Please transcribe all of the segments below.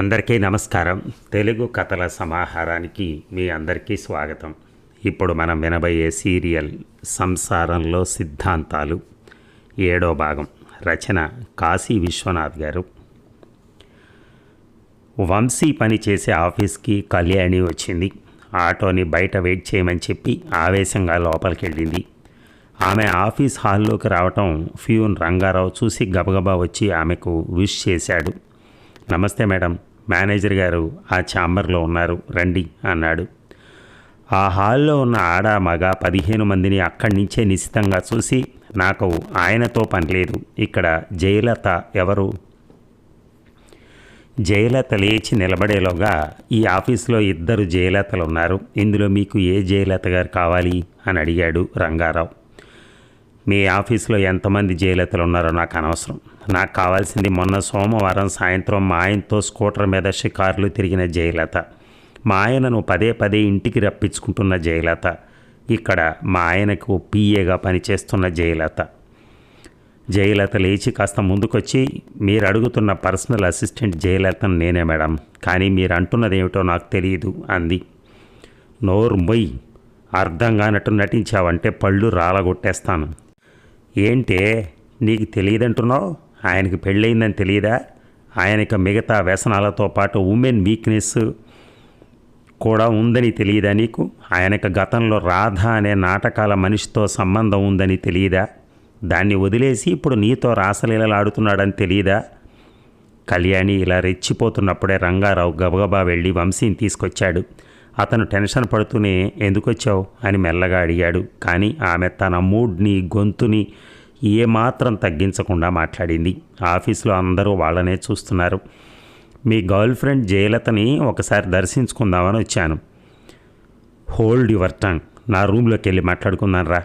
అందరికీ నమస్కారం. తెలుగు కథల సమాహారానికి మీ అందరికీ స్వాగతం. ఇప్పుడు మనం వినబోయే సీరియల్ సంసారంలో సిద్ధాంతాలు 7వ భాగం. రచన కాశీ విశ్వనాథ్ గారు. వంశీ పని చేసే ఆఫీస్కి కళ్యాణి వచ్చింది. ఆటోని బయట వెయిట్ చేయమని చెప్పి ఆవేశంగా లోపలికి వెళ్ళింది. ఆమె ఆఫీస్ హాల్లోకి రావటం ఫ్యూన్ రంగారావు చూసి గబగబా వచ్చి ఆమెకు విష్ చేశాడు. నమస్తే మేడం, మేనేజర్ గారు ఆ ఛాంబర్లో ఉన్నారు, రండి అన్నాడు. ఆ హాల్లో ఉన్న ఆడ మగ 15 మందిని అక్కడి నుంచే నిశితంగా చూసి, నాకు ఆయనతో పని లేదు, ఇక్కడ జయలత ఎవరు? జయలత లేచి నిలబడేలోగా, ఈ ఆఫీస్లో 2 జయలతలు ఉన్నారు, ఇందులో మీకు ఏ జయలత గారు కావాలి అని అడిగాడు రంగారావు. మీ ఆఫీస్లో ఎంతమంది జయలతలు ఉన్నారో నాకు అనవసరం. నాకు కావాల్సింది మొన్న సోమవారం సాయంత్రం మా ఆయనతో స్కూటర్ మీద షికార్లు తిరిగిన జయలత, మా ఆయనను పదే పదే ఇంటికి రప్పించుకుంటున్న జయలత, ఇక్కడ మా ఆయనకు పిఏగా పనిచేస్తున్న జయలత. జయలత లేచి కాస్త ముందుకొచ్చి, మీరు అడుగుతున్న పర్సనల్ అసిస్టెంట్ జయలతను నేనే మేడం, కానీ మీరు అంటున్నది ఏమిటో నాకు తెలియదు అంది. నోరు మొయ్, అర్థం కానట్టు నటించావంటే పళ్ళు రాలగొట్టేస్తాను. ఏంటే నీకు తెలియదంటున్నావు? ఆయనకి పెళ్ళయిందని తెలియదా? ఆయనకి మిగతా వ్యసనాలతో పాటు ఉమెన్ వీక్నెస్ కూడా ఉందని తెలియదా నీకు? ఆయనకు గతంలో రాధ అనే నాటకాల మనిషితో సంబంధం ఉందని తెలియదా? దాన్ని వదిలేసి ఇప్పుడు నీతో రాసలీలలాడుతున్నాడని తెలియదా? కళ్యాణి ఇలా రెచ్చిపోతున్నప్పుడే రంగారావు గబగబా వెళ్ళి వంశీని తీసుకొచ్చాడు. అతను టెన్షన్ పడుతూనే ఎందుకు వచ్చావు అని మెల్లగా అడిగాడు. కానీ ఆమె తన మూడ్ని గొంతుని ఏమాత్రం తగ్గించకుండా మాట్లాడింది. ఆఫీస్లో అందరూ వాళ్ళనే చూస్తున్నారు. మీ గర్ల్ ఫ్రెండ్ జయలతని ఒకసారి దర్శించుకుందామని వచ్చాను. హోల్డ్ యువర్ టంగ్, నా రూమ్లోకి వెళ్ళి మాట్లాడుకుందాను రా.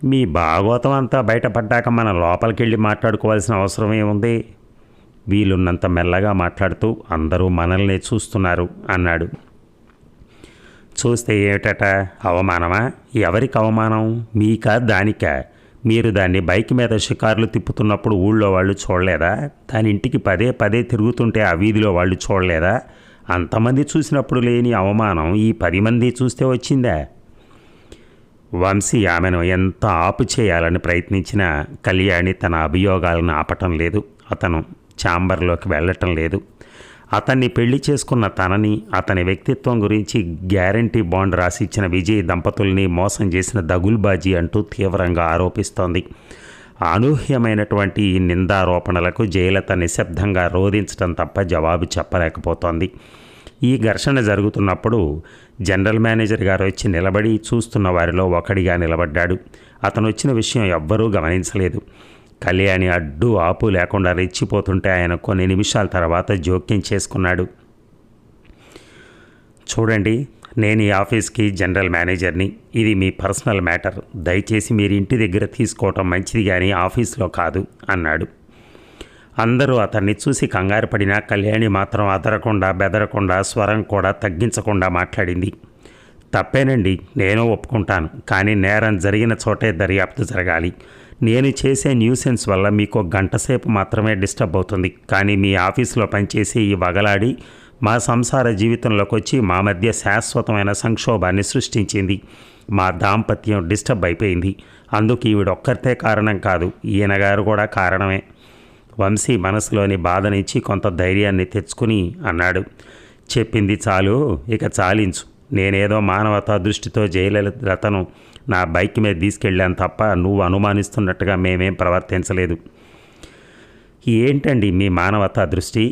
మీ భాగవతం అంతా బయటపడ్డాక మనం లోపలికి వెళ్ళి మాట్లాడుకోవాల్సిన అవసరం ఏముంది? వీలున్నంత మెల్లగా మాట్లాడుతూ అందరూ మనల్నే చూస్తున్నారు అన్నాడు. చూస్తే ఏమిటట, అవమానమా? ఎవరికి అవమానం? మీకా దానికా? మీరు దాన్ని బైక్ మీద షికార్లు తిప్పుతున్నప్పుడు ఊళ్ళో వాళ్ళు చూడలేదా? దాని ఇంటికి పదే పదే తిరుగుతుంటే ఆ వీధిలో వాళ్ళు చూడలేదా? అంతమంది చూసినప్పుడు లేని అవమానం ఈ 10 మంది చూస్తే వచ్చిందా? వంశీ ఆమెను ఎంత ఆపు చేయాలని ప్రయత్నించినా కళ్యాణి తన అభియోగాలను ఆపటం లేదు. అతను ఛాంబర్లోకి వెళ్ళటం లేదు. అతన్ని పెళ్లి చేసుకున్న తనని, అతని వ్యక్తిత్వం గురించి గ్యారంటీ బాండ్ రాసిచ్చిన విజయ్ దంపతుల్ని మోసం చేసిన దగుల్బాజీ అంటూ తీవ్రంగా ఆరోపిస్తోంది. అనూహ్యమైనటువంటి ఈ నిందారోపణలకు జయలత నిశ్శబ్దంగా రోధించడం తప్ప జవాబు చెప్పలేకపోతోంది. ఈ ఘర్షణ జరుగుతున్నప్పుడు జనరల్ మేనేజర్ గారు వచ్చి నిలబడి చూస్తున్న వారిలో ఒకడిగా నిలబడ్డాడు. అతను వచ్చిన విషయం ఎవ్వరూ గమనించలేదు. కళ్యాణి అడ్డు ఆపు లేకుండా రెచ్చిపోతుంటే ఆయన కొన్ని నిమిషాల తర్వాత జోక్యం చేసుకున్నాడు. చూడండి, నేను ఈ ఆఫీస్కి జనరల్ మేనేజర్ని. ఇది మీ పర్సనల్ మ్యాటర్. దయచేసి మీరు ఇంటి దగ్గర తీసుకోవటం మంచిది కానీ ఆఫీస్లో కాదు అన్నాడు. అందరూ అతన్ని చూసి కంగారు పడినా కళ్యాణి మాత్రం అదరకుండా బెదరకుండా స్వరం కూడా తగ్గించకుండా మాట్లాడింది. తప్పేనండి, నేను ఒప్పుకుంటాను, కానీ నేరం జరిగిన చోటే దర్యాప్తు జరగాలి. నేను చేసే న్యూసెన్స్ వల్ల మీకు గంట సేపు మాత్రమే డిస్టర్బ్ అవుతుంది, కానీ మీ ఆఫీస్లో పనిచేసి ఈ వగలాడి మా సంసార జీవితంలోకి వచ్చి మా మధ్య శాశ్వతమైన సంక్షోభాన్ని సృష్టించింది. మా దాంపత్యం డిస్టర్బ్ అయిపోయింది. అందుకు ఈవిడొక్కరితే కారణం కాదు, ఈయనగారు కూడా కారణమే. వంశీ మనసులోని బాధనిచ్చి కొంత ధైర్యాన్ని తెచ్చుకుని అన్నాడు. చెప్పింది చాలు, ఇక చాలించు. నేనేదో మానవతా దృష్టితో జయలలితను నా బైక్ మీద తీసుకెళ్ళాను తప్ప నువ్వు అనుమానిస్తున్నట్టుగా మేమేం ప్రవర్తించలేదు. ఏంటండి మీ మానవతా దృష్టి?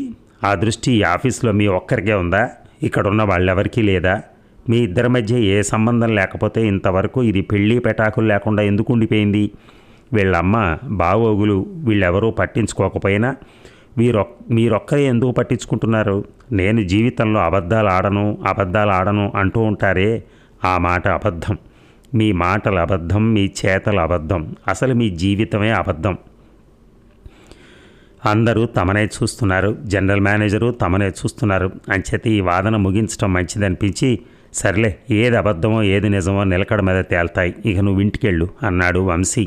ఆ దృష్టి ఈ ఆఫీస్లో మీ ఒక్కరికే ఉందా? ఇక్కడున్న వాళ్ళెవరికీ లేదా? మీ ఇద్దరి మధ్య ఏ సంబంధం లేకపోతే ఇంతవరకు ఇది పెళ్ళి పెటాకులు లేకుండా ఎందుకు ఉండిపోయింది? వీళ్ళమ్మ బావోగులు వీళ్ళెవరూ పట్టించుకోకపోయినా మీరొక్కరే ఎందుకు పట్టించుకుంటున్నారు? నేను జీవితంలో అబద్ధాలు ఆడను అంటూ ఉంటారే, ఆ మాట అబద్ధం. మీ మాటలు అబద్ధం, మీ చేతలు అబద్ధం, అసలు మీ జీవితమే అబద్ధం. అందరూ తమనే చూస్తున్నారు, జనరల్ మేనేజరు తమనే చూస్తున్నారు. అంచేత ఈ వాదన ముగించడం మంచిదనిపించి, సర్లే, ఏది అబద్ధమో ఏది నిజమో నిలకడ మీద తేల్తాయి, ఇక నువ్వు ఇంటికెళ్ళు అన్నాడు వంశీ.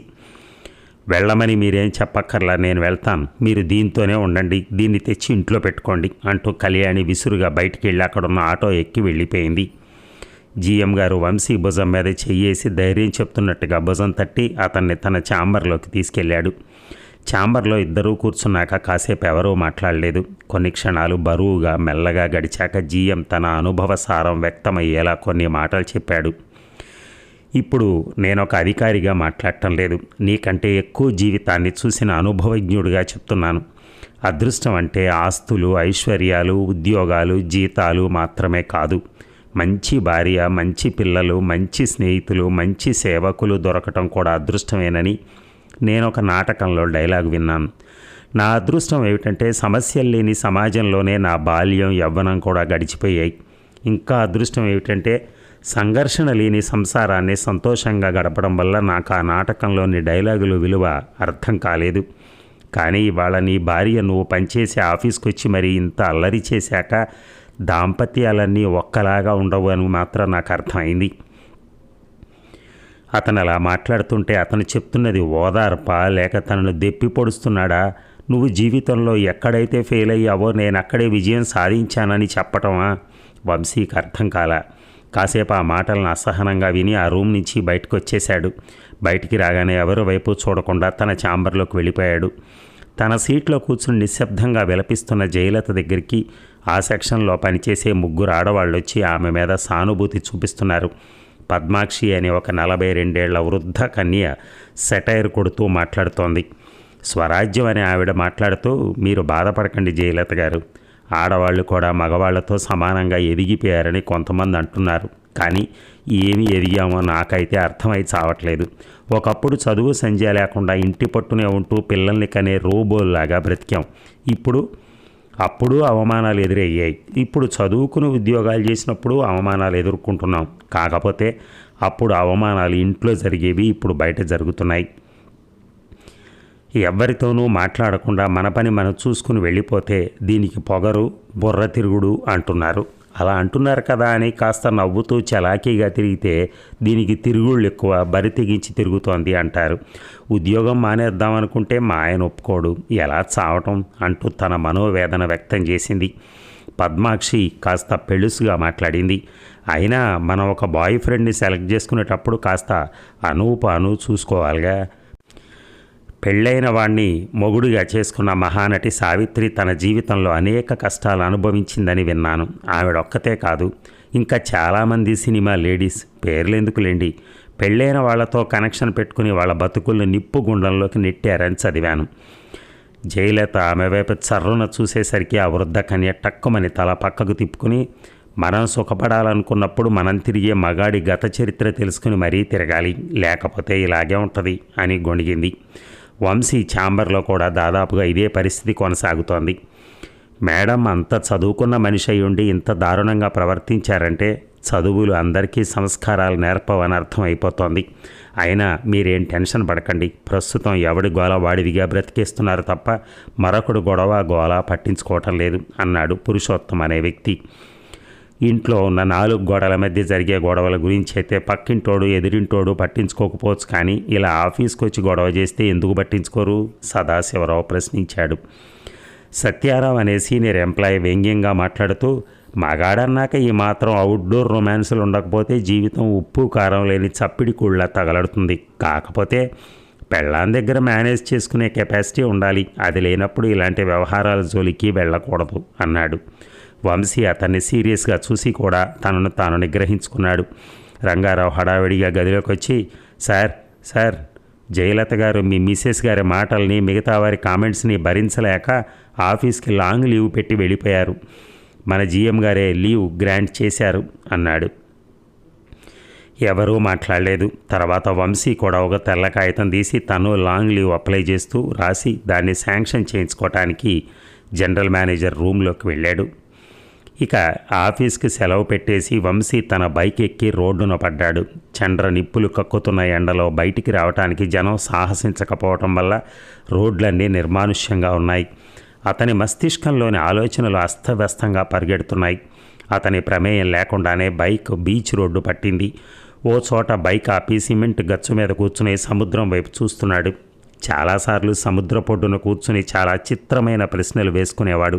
వెళ్ళమని మీరేం చెప్పక్కర్లా, నేను వెళ్తాను, మీరు దీంతోనే ఉండండి, దీన్ని తెచ్చి ఇంట్లో పెట్టుకోండి అంటూ కళ్యాణి విసురుగా బయటికి వెళ్ళి అక్కడున్న ఆటో ఎక్కి వెళ్ళిపోయింది. జీఎం గారు వంశీ భుజం మీద చెయ్యేసి ధైర్యం చెప్తున్నట్టుగా భుజం తట్టి అతన్ని తన ఛాంబర్లోకి తీసుకెళ్లాడు. ఛాంబర్లో ఇద్దరూ కూర్చున్నాక కాసేపు ఎవరూ మాట్లాడలేదు. కొన్ని క్షణాలు బరువుగా మెల్లగా గడిచాక జీఎం తన అనుభవ సారం వ్యక్తమయ్యేలా కొన్ని మాటలు చెప్పాడు. ఇప్పుడు నేనొక అధికారిగా మాట్లాడటం లేదు, నీకంటే ఎక్కువ జీవితాన్ని చూసిన అనుభవజ్ఞుడిగా చెప్తున్నాను. అదృష్టం అంటే ఆస్తులు, ఐశ్వర్యాలు, ఉద్యోగాలు, జీతాలు మాత్రమే కాదు. మంచి భార్య, మంచి పిల్లలు, మంచి స్నేహితులు, మంచి సేవకులు దొరకటం కూడా అదృష్టమేనని నేనొక నాటకంలో డైలాగ్ విన్నాను. నా అదృష్టం ఏమిటంటే సమస్యలు లేని సమాజంలోనే నా బాల్యం, యవ్వనం కూడా గడిచిపోయాయి. ఇంకా అదృష్టం ఏమిటంటే సంఘర్షణ లేని సంసారాన్ని సంతోషంగా గడపడం వల్ల నాకు ఆ నాటకంలోని డైలాగులు విలువ అర్థం కాలేదు. కానీ ఇవాళ నీ భార్య నువ్వు పనిచేసే ఆఫీస్కి వచ్చి మరి ఇంత అల్లరి చేశాక దాంపత్యాలన్నీ ఒక్కలాగా ఉండవు అని మాత్రం నాకు అర్థమైంది. అతను అలా మాట్లాడుతుంటే అతను చెప్తున్నది ఓదార్పా లేక తనను దెప్పి పొడుస్తున్నాడా? నువ్వు జీవితంలో ఎక్కడైతే ఫెయిల్ అయ్యావో నేను అక్కడే విజయం సాధించానని చెప్పటమా? వంశీకి అర్థం కాల. కాసేపు ఆ మాటలను అసహనంగా విని ఆ రూమ్ నుంచి బయటకు వచ్చేశాడు. బయటికి రాగానే ఎవరి వైపు చూడకుండా తన ఛాంబర్లోకి వెళ్ళిపోయాడు. తన సీట్లో కూర్చుని నిశ్శబ్దంగా విలపిస్తున్న జయలత దగ్గరికి ఆ సెక్షన్లో పనిచేసే 3 ఆడవాళ్ళు వచ్చి ఆమె మీద సానుభూతి చూపిస్తున్నారు. పద్మాక్షి అనే ఒక 42 ఏళ్ల వృద్ధ కన్య సెటైర్ కొడుతూ మాట్లాడుతోంది. స్వరాజ్యం అనే ఆవిడ మాట్లాడుతూ, మీరు బాధపడకండి జయలత గారు, ఆడవాళ్ళు కూడా మగవాళ్లతో సమానంగా ఎదిగిపోయారని కొంతమంది అంటున్నారు. కానీ ఏమి ఎదిగామో నాకైతే అర్థమై చావట్లేదు. ఒకప్పుడు చదువు సంధ్య లేకుండా ఇంటి పట్టునే ఉంటూ పిల్లల్ని కనే రోబోల్లాగా బ్రతికాం. అప్పుడు అవమానాలు ఎదురయ్యాయి. ఇప్పుడు చదువుకుని ఉద్యోగాలు చేసినప్పుడు అవమానాలు ఎదుర్కొంటున్నాం. కాకపోతే అప్పుడు అవమానాలు ఇంట్లో జరిగేవి, ఇప్పుడు బయట జరుగుతున్నాయి. ఎవరితోనూ మాట్లాడకుండా మన పని మనం చూసుకుని వెళ్ళిపోతే దీనికి పొగరు, బుర్ర తిరుగుడు అంటున్నారు. అలా అంటున్నారు కదా అని కాస్త నవ్వుతూ చలాకీగా తిరిగితే దీనికి తిరుగుళ్ళు ఎక్కువ, బరి తెగించి తిరుగుతోంది అంటారు. ఉద్యోగం మానేద్దామనుకుంటే మా ఆయన ఒప్పుకోడు, ఎలా చావటం అంటూ తన మనోవేదన వ్యక్తం చేసింది. పద్మాక్షి కాస్త పెళుసుగా మాట్లాడింది. అయినా మనం ఒక బాయ్ ఫ్రెండ్ని సెలెక్ట్ చేసుకునేటప్పుడు కాస్త అను చూసుకోవాలిగా. పెళ్ళైన వాణ్ణి మొగుడుగా చేసుకున్న మహానటి సావిత్రి తన జీవితంలో అనేక కష్టాలు అనుభవించిందని విన్నాను. ఆవిడొక్కతే కాదు, ఇంకా చాలామంది సినిమా లేడీస్, పేర్లెందుకులేండి, పెళ్ళైన వాళ్లతో కనెక్షన్ పెట్టుకుని వాళ్ళ బతుకులను నిప్పు గుండంలోకి నెట్టారని చదివాను. జయలత ఆమె వైపు చర్రున చూసేసరికి ఆ వృద్ధ కన్య టక్కుమని తల పక్కకు తిప్పుకుని, మనం సుఖపడాలనుకున్నప్పుడు మనం తిరిగే మగాడి గత చరిత్ర తెలుసుకుని మరీ తిరగాలి, లేకపోతే ఇలాగే ఉంటుంది అని గొణిగింది. వంశీ ఛాంబర్లో కూడా దాదాపుగా ఇదే పరిస్థితి కొనసాగుతోంది. మేడం అంత చదువుకున్న మనిషి అయి ఉండి ఇంత దారుణంగా ప్రవర్తించారంటే చదువులు అందరికీ సంస్కారాలు నేర్పవని అర్థం అయిపోతోంది. అయినా మీరేం టెన్షన్ పడకండి, ప్రస్తుతం ఎవడి గోల వాడిదిగా బ్రతికేస్తున్నారు తప్ప మరొకడు గోల పట్టించుకోవటం లేదు అన్నాడు పురుషోత్తం అనే వ్యక్తి. ఇంట్లో ఉన్న 4 గోడల మధ్య జరిగే గొడవల గురించి అయితే పక్కింటోడు ఎదిరింటోడు పట్టించుకోకపోవచ్చు, కానీ ఇలా ఆఫీస్కి వచ్చి గొడవ చేస్తే ఎందుకు పట్టించుకోరు? సదాశివరావు ప్రశ్నించాడు. సత్యారావు అనే సీనియర్ ఎంప్లాయీ వ్యంగ్యంగా మాట్లాడుతూ, మగాడన్నాక ఈ మాత్రం అవుట్డోర్ రొమాన్సులు ఉండకపోతే జీవితం ఉప్పు కారం లేని చప్పిడి కూళ్ళ తగలడుతుంది. కాకపోతే పెళ్ళాం దగ్గర మేనేజ్ చేసుకునే కెపాసిటీ ఉండాలి, అది లేనప్పుడు ఇలాంటి వ్యవహారాల జోలికి వెళ్ళకూడదు అన్నాడు. వంశీ అతన్ని సీరియస్గా చూసి కూడా తనను తాను నిగ్రహించుకున్నాడు. రంగారావు హడావిడిగా గదిలోకి వచ్చి, సార్ జయలత గారు మీ మిసెస్ గారి మాటల్ని, మిగతా వారి కామెంట్స్ని భరించలేక ఆఫీస్కి లాంగ్ లీవ్ పెట్టి వెళ్ళిపోయారు. మన జీఎం గారే లీవ్ గ్రాంట్ చేశారు అన్నాడు. ఎవరూ మాట్లాడలేదు. తర్వాత వంశీ కూడా ఒక తెల్ల కాగితం తీసి తను లాంగ్ లీవ్ అప్లై చేస్తూ రాసి దాన్ని శాంక్షన్ చేయించుకోవటానికి జనరల్ మేనేజర్ రూమ్లోకి వెళ్ళాడు. ఇక ఆఫీస్కి సెలవు పెట్టేసి వంశీ తన బైక్ ఎక్కి రోడ్డున పడ్డాడు. చండ్ర నిప్పులు కక్కుతున్న ఎండలో బయటికి రావటానికి జనం సాహసించకపోవటం వల్ల రోడ్లన్నీ నిర్మానుష్యంగా ఉన్నాయి. అతని మస్తిష్కంలోని ఆలోచనలు అస్తవ్యస్తంగా పరిగెడుతున్నాయి. అతని ప్రమేయం లేకుండానే బైక్ బీచ్ రోడ్డు పట్టింది. ఓ చోట బైక్ ఆపి సిమెంట్ గచ్చు మీద కూర్చుని సముద్రం వైపు చూస్తున్నాడు. చాలాసార్లు సముద్రపొడ్డున కూర్చుని చాలా చిత్రమైన ప్రశ్నలు వేసుకునేవాడు.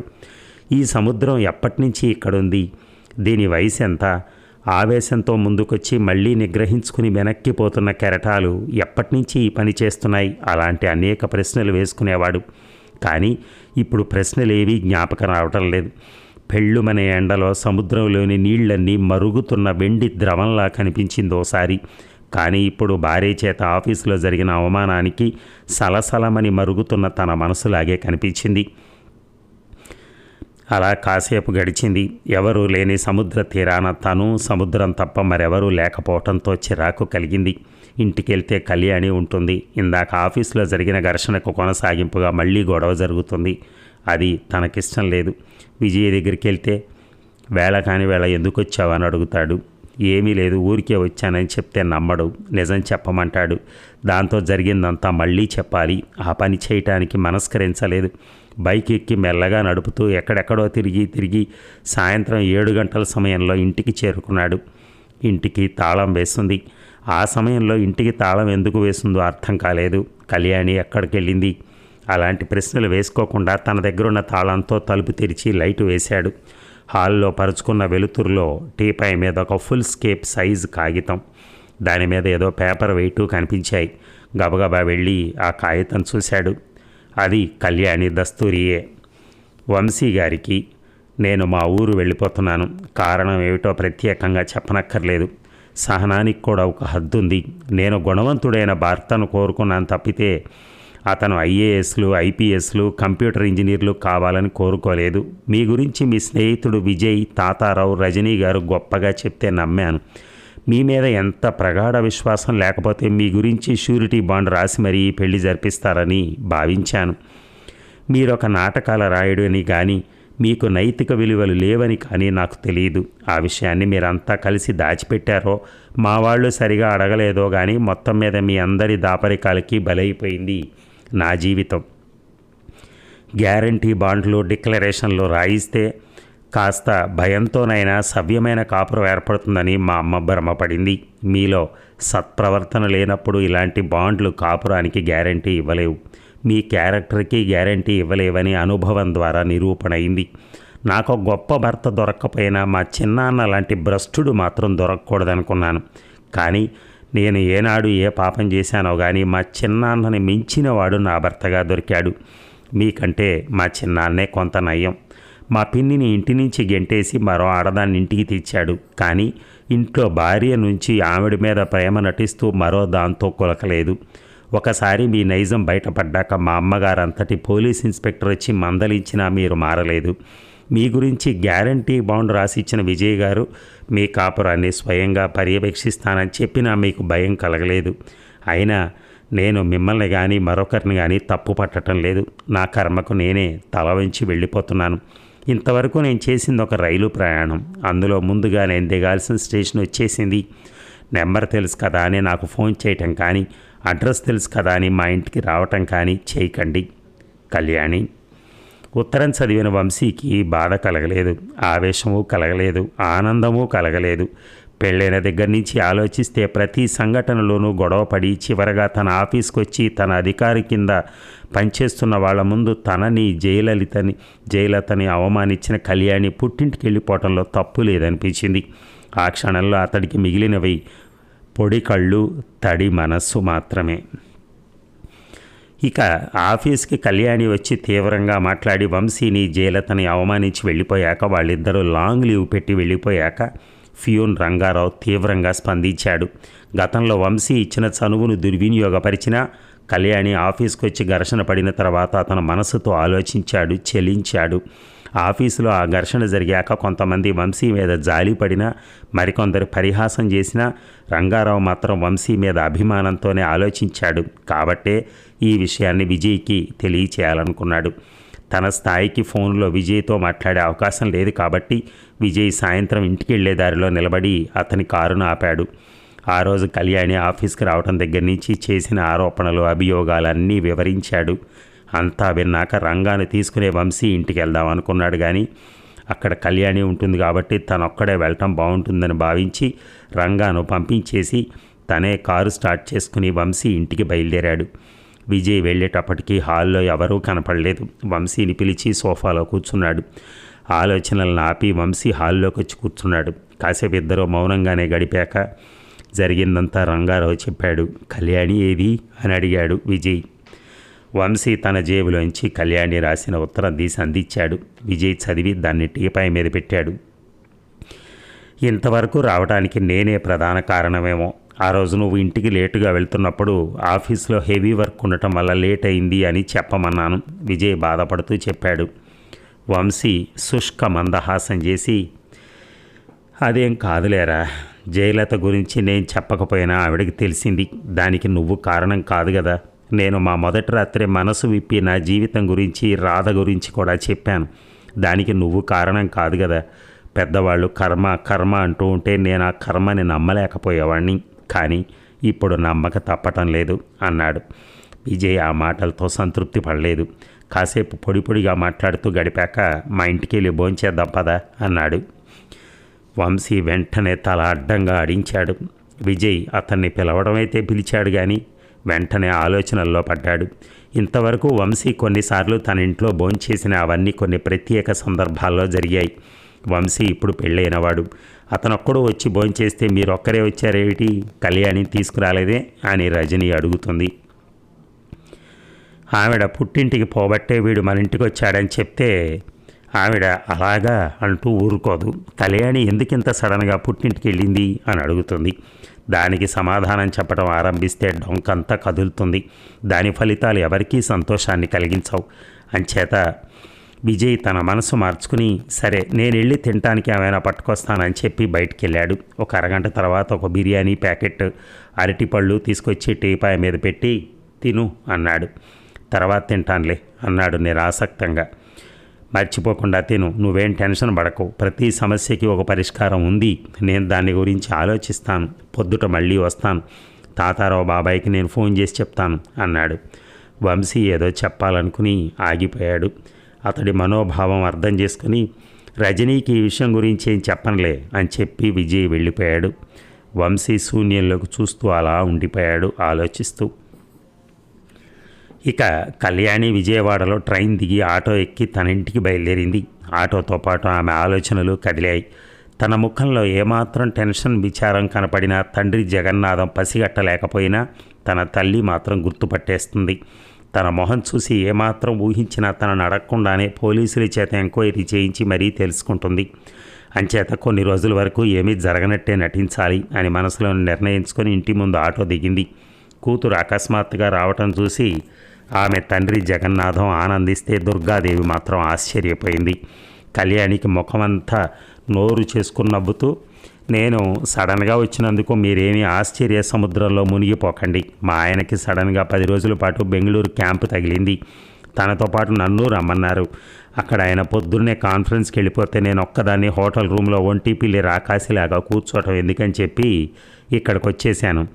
ఈ సముద్రం ఎప్పటినుంచి ఇక్కడుంది? దీని వయసు ఎంత? ఆవేశంతో ముందుకొచ్చి మళ్ళీ నిగ్రహించుకుని వెనక్కిపోతున్న కెరటాలు ఎప్పటినుంచి ఈ పని చేస్తున్నాయి? అలాంటి అనేక ప్రశ్నలు వేసుకునేవాడు. కానీ ఇప్పుడు ప్రశ్నలేవీ జ్ఞాపకం రావటం లేదు. పెళ్ళుమనే ఎండలో సముద్రంలోని నీళ్లన్నీ మరుగుతున్న వెండి ద్రవంలా కనిపించిందోసారి. కానీ ఇప్పుడు భార్య చేత ఆఫీసులో జరిగిన అవమానానికి సలసలమని మరుగుతున్న తన మనసులాగే కనిపించింది. అలా కాసేపు గడిచింది. ఎవరూ లేని సముద్ర తీరాన తను, సముద్రం తప్ప మరెవరూ లేకపోవడంతో చిరాకు కలిగింది. ఇంటికెళ్తే కళ్యాణి ఉంటుంది. ఇందాక ఆఫీసులో జరిగిన ఘర్షణకు కొనసాగింపుగా మళ్ళీ గొడవ జరుగుతుంది. అది తనకిష్టం లేదు. విజయ్ దగ్గరికి వెళ్తే వేళ కాని వేళ ఎందుకు వచ్చావు అని అడుగుతాడు. ఏమీ లేదు, ఊరికే వచ్చానని చెప్తే నమ్మడు. నిజం చెప్పమంటాడు. దాంతో జరిగిందంతా మళ్ళీ చెప్పాలి. ఆ పని చేయటానికి మనస్కరించలేదు. బైక్ ఎక్కి మెల్లగా నడుపుతూ ఎక్కడెక్కడో తిరిగి సాయంత్రం 7 గంటల సమయంలో ఇంటికి చేరుకున్నాడు. ఇంటికి తాళం వేస్తుంది. ఆ సమయంలో ఇంటికి తాళం ఎందుకు వేస్తుందో అర్థం కాలేదు. కళ్యాణి ఎక్కడికి వెళ్ళింది? అలాంటి ప్రశ్నలు వేసుకోకుండా తన దగ్గరున్న తాళంతో తలుపు తెరిచి లైటు వేశాడు. హాల్లో పరుచుకున్న వెలుతురులో టీపాయ్ మీద ఒక ఫుల్ స్కేప్ సైజు కాగితం, దాని మీద ఏదో పేపర్ వెయిట్ కనిపించాయి. గబగబా వెళ్ళి ఆ కాగితం చూశాడు. అది కళ్యాణి దస్తూరియే. వంశీ గారికి, నేను మా ఊరు వెళ్ళిపోతున్నాను. కారణం ఏమిటో ప్రత్యేకంగా చెప్పనక్కర్లేదు. సహనానికి కూడా ఒక హద్దుంది. నేను గుణవంతుడైన భర్తను కోరుకున్నాను తప్పితే అతను ఐఏఎస్లు, ఐపీఎస్లు, కంప్యూటర్ ఇంజనీర్లు కావాలని కోరుకోలేదు. మీ గురించి మీ స్నేహితుడు విజయ్, తాతారావు, రజనీ గారు గొప్పగా చెప్తే నమ్మాను. మీ మీద ఎంత ప్రగాఢ విశ్వాసం లేకపోతే మీ గురించి షూరిటీ బాండ్ రాసి మరీ పెళ్లి జరిపిస్తారని భావించాను. మీరొక నాటకాల రాయుడు అని కానీ, మీకు నైతిక విలువలు లేవని కానీ నాకు తెలియదు. ఆ విషయాన్ని మీరంతా కలిసి దాచిపెట్టారో, మా వాళ్ళు సరిగా అడగలేదో కానీ మొత్తం మీద మీ అందరి దాపరికాలకి బలైపోయింది నా జీవితం. గ్యారంటీ బాండ్లు, డిక్లరేషన్లు రాయిస్తే కాస్త భయంతోనైనా సవ్యమైన కాపురం ఏర్పడుతుందని మా అమ్మ భ్రమపడింది. మీలో సత్ప్రవర్తన లేనప్పుడు ఇలాంటి బాండ్లు కాపురానికి గ్యారంటీ ఇవ్వలేవు. మీ క్యారెక్టర్కి గ్యారంటీ ఇవ్వలేవని అనుభవం ద్వారా నిరూపణ అయింది. నాకు గొప్ప భర్త దొరక్కపోయినా మా చిన్నాన్న లాంటి భ్రష్టుడు మాత్రం దొరకకూడదనుకున్నాను. కానీ నేను ఏనాడు ఏ పాపం చేశానో కానీ మా చిన్నాన్నని మించినవాడు నా భర్తగా దొరికాడు. మీకంటే మా చిన్నాన్నే కొంత నయం. మా పిన్నిని ఇంటి నుంచి గెంటేసి మరో ఆడదాన్ని ఇంటికి తెచ్చాడు. కానీ ఇంట్లో భార్య నుంచి ఆవిడ మీద ప్రేమ నటిస్తూ మరో దాంతో కులకలేదు. ఒకసారి మీ నైజం బయటపడ్డాక మా అమ్మగారంతటి పోలీస్ ఇన్స్పెక్టర్ వచ్చి మందలించినా మీరు మారలేదు. మీ గురించి గ్యారంటీ బాండ్ రాసిచ్చిన విజయ్ గారు మీ కాపురాన్ని స్వయంగా పర్యవేక్షిస్తానని చెప్పినా మీకు భయం కలగలేదు. అయినా నేను మిమ్మల్ని కానీ మరొకరిని కానీ తప్పు పట్టడం లేదు. నా కర్మకు నేనే తల వంచి వెళ్ళిపోతున్నాను. ఇంతవరకు నేను చేసింది ఒక రైలు ప్రయాణం. అందులో ముందుగా నేను దిగాల్సిన స్టేషన్ వచ్చేసింది. నెంబర్ తెలుసు కదా అని నాకు ఫోన్ చేయటం కానీ, అడ్రస్ తెలుసు కదా అని మా ఇంటికి రావటం కానీ చేయకండి. కళ్యాణి. ఉత్తరం చదివిన వంశీకి బాధ కలగలేదు, ఆవేశము కలగలేదు, ఆనందము కలగలేదు. పెళ్ళైన దగ్గర నుంచి ఆలోచిస్తే ప్రతి సంఘటనలోనూ గొడవపడి చివరగా తన ఆఫీస్కి వచ్చి తన అధికారి కింద పనిచేస్తున్న వాళ్ళ ముందు తనని జయలతని అవమానించిన కళ్యాణి పుట్టింటికి వెళ్ళిపోవటంలో తప్పు లేదనిపించింది. ఆ క్షణంలో అతడికి మిగిలినవి పొడి కళ్ళు, తడి మనస్సు మాత్రమే. ఇక ఆఫీస్కి కళ్యాణి వచ్చి తీవ్రంగా మాట్లాడి వంశీని జయలతని అవమానించి వెళ్ళిపోయాక, వాళ్ళిద్దరూ లాంగ్ లీవ్ పెట్టి వెళ్ళిపోయాక ఫ్యూన్ రంగారావు తీవ్రంగా స్పందించాడు. గతంలో వంశీ ఇచ్చిన చనువును దుర్వినియోగపరిచినా కళ్యాణి ఆఫీస్కి వచ్చి ఘర్షణ పడిన తర్వాత అతను మనసుతో ఆలోచించాడు, చెలించాడు. ఆఫీసులో ఆ ఘర్షణ జరిగాక కొంతమంది వంశీ మీద జాలి పడినా, మరికొందరు పరిహాసం చేసినా రంగారావు మాత్రం వంశీ మీద అభిమానంతోనే ఆలోచించాడు. కాబట్టే ఈ విషయాన్ని విజయ్కి తెలియచేయాలనుకున్నాడు. తన స్థాయికి ఫోన్లో విజయ్తో మాట్లాడే అవకాశం లేదు కాబట్టి విజయ్ సాయంత్రం ఇంటికి వెళ్లే దారిలో నిలబడి అతని కారును ఆపాడు. ఆ రోజు కళ్యాణి ఆఫీస్కి రావడం దగ్గర నుంచి చేసిన ఆరోపణలు, అభియోగాలన్నీ వివరించాడు. అంతా విన్నాక రంగాను తీసుకునే వంశీ ఇంటికి వెళ్దాం అనుకున్నాడు. కానీ అక్కడ కళ్యాణి ఉంటుంది కాబట్టి తనొక్కడే వెళ్ళటం బాగుంటుందని భావించి రంగాను పంపించేసి తనే కారు స్టార్ట్ చేసుకుని వంశీ ఇంటికి బయలుదేరాడు. విజయ్ వెళ్ళేటప్పటికీ హాల్లో ఎవరూ కనపడలేదు. వంశీని పిలిచి సోఫాలో కూర్చున్నాడు. ఆలోచనలను ఆపి వంశీ హాల్లోకి వచ్చి కూర్చున్నాడు. కాసేపు ఇద్దరూ మౌనంగానే గడిపాక జరిగిందంతా రంగారావు చెప్పాడు. కళ్యాణి ఏది అని అడిగాడు విజయ్. వంశీ తన జేబులోంచి కళ్యాణి రాసిన ఉత్తరం తీసి అందించాడు. విజయ్ చదివి దాన్ని టీపాయ్ మీద పెట్టాడు. ఇంతవరకు రావడానికి నేనే ప్రధాన కారణమేమో. ఆ రోజు నువ్వు ఇంటికి లేటుగా వెళ్తున్నప్పుడు ఆఫీస్లో హెవీ వర్క్ ఉండటం వల్ల లేట్ అయింది అని చెప్పమన్నాను, విజయ్ బాధపడుతూ చెప్పాడు. వంశీ శుష్క మందహాసం చేసి, అదేం కాదులేరా, జయలత గురించి నేను చెప్పకపోయినా ఆవిడకి తెలిసింది. దానికి నువ్వు కారణం కాదు కదా. నేను మా మొదటి రాత్రి మనసు విప్పి నా జీవితం గురించి, రాధ గురించి కూడా చెప్పాను. దానికి నువ్వు కారణం కాదు కదా. పెద్దవాళ్ళు కర్మ కర్మ అంటూ ఉంటే నేను ఆ కర్మని నమ్మలేకపోయేవాడిని. కానీ ఇప్పుడు నమ్మక తప్పటం లేదు అన్నాడు. విజయ్ ఆ మాటలతో సంతృప్తి పడలేదు. కాసేపు పొడి పొడిగా మాట్లాడుతూ గడిపాక మా ఇంటికి వెళ్ళి భోంచేద్దాం పదా అన్నాడు. వంశీ వెంటనే తల అడ్డంగా ఆడించాడు. విజయ్ అతన్ని పిలవడమైతే పిలిచాడు కానీ వెంటనే ఆలోచనల్లో పడ్డాడు. ఇంతవరకు వంశీ కొన్నిసార్లు తన ఇంట్లో భోంచేసిన అవన్నీ కొన్ని ప్రత్యేక సందర్భాల్లో జరిగాయి. వంశీ ఇప్పుడు పెళ్ళైనవాడు. అతనొక్కడు వచ్చి భోంచేస్తే మీరొక్కరే వచ్చారేమిటి, కళ్యాణి తీసుకురాలేదే అని రజని అడుగుతుంది. ఆవిడ పుట్టింటికి పోబట్టే వీడు మన ఇంటికి వచ్చాడని చెప్తే ఆవిడ అలాగా అంటూ ఊరుకోదు. కళ్యాణి ఎందుకింత సడన్గా పుట్టింటికి వెళ్ళింది అని అడుగుతుంది. దానికి సమాధానం చెప్పడం ఆరంభిస్తే డొంకంతా కదులుతుంది. దాని ఫలితాలు ఎవరికీ సంతోషాన్ని కలిగించవు. అంచేత విజయ్ తన మనసు మార్చుకుని, సరే నేను వెళ్ళి తినడానికి ఏమైనా పట్టుకొస్తానని చెప్పి బయటికి వెళ్ళాడు. ఒక అరగంట తర్వాత ఒక బిర్యానీ ప్యాకెట్, అరటిపళ్ళు తీసుకొచ్చి టీపాయ్ మీద పెట్టి తిను అన్నాడు. తర్వాత తింటానులే అన్నాడు నిరాసక్తంగా. మర్చిపోకుండా తిను, నువ్వేం టెన్షన్ పడకు. ప్రతి సమస్యకి ఒక పరిష్కారం ఉంది. నేను దాని గురించి ఆలోచిస్తాను. పొద్దుట మళ్ళీ వస్తాను. తాతారావు బాబాయ్కి నేను ఫోన్ చేసి చెప్తాను అన్నాడు. వంశీ ఏదో చెప్పాలనుకుని ఆగిపోయాడు. అతడి మనోభావం అర్థం చేసుకుని, రజనీకి ఈ విషయం గురించి ఏం చెప్పనులే అని చెప్పి విజయ్ వెళ్ళిపోయాడు. వంశీ శూన్యంలోకి చూస్తూ అలా ఉండిపోయాడు ఆలోచిస్తూ. ఇక కళ్యాణి విజయవాడలో ట్రైన్ దిగి ఆటో ఎక్కి తన ఇంటికి బయలుదేరింది. ఆటోతో పాటు ఆమె ఆలోచనలు కదిలాయి. తన ముఖంలో ఏమాత్రం టెన్షన్ విచారం కనపడినా, తండ్రి జగన్నాథం పసిగట్టలేకపోయినా తన తల్లి మాత్రం గుర్తుపట్టేస్తుంది. తన మొహం చూసి ఏమాత్రం ఊహించినా తనను అడగకుండానే పోలీసుల చేత ఎంక్వైరీ చేయించి మరీ తెలుసుకుంటుంది. అంచేత కొన్ని రోజుల వరకు ఏమీ జరగనట్టే నటించాలి అని మనసులో నిర్ణయించుకొని ఇంటి ముందు ఆటో దిగింది. కూతురు అకస్మాత్తుగా రావటం చూసి ఆమె తండ్రి జగన్నాథం ఆనందిస్తే దుర్గాదేవి మాత్రం ఆశ్చర్యపోయింది. కళ్యాణికి ముఖమంతా నోరు చేసుకుని నవ్వుతూ, నేను సడన్గా వచ్చినందుకు మీరేమీ ఆశ్చర్య సముద్రంలో మునిగిపోకండి. మా ఆయనకి సడన్గా 10 రోజుల పాటు బెంగళూరు క్యాంపు తగిలింది. తనతో పాటు నన్ను రమ్మన్నారు. అక్కడ ఆయన పొద్దున్నే కాన్ఫరెన్స్కి వెళ్ళిపోతే నేను ఒక్కదాన్ని హోటల్ రూమ్లో ఒంటి పిల్లి రాకాసిలాగా కూర్చోవటం ఎందుకని చెప్పి ఇక్కడికి వచ్చేసాను.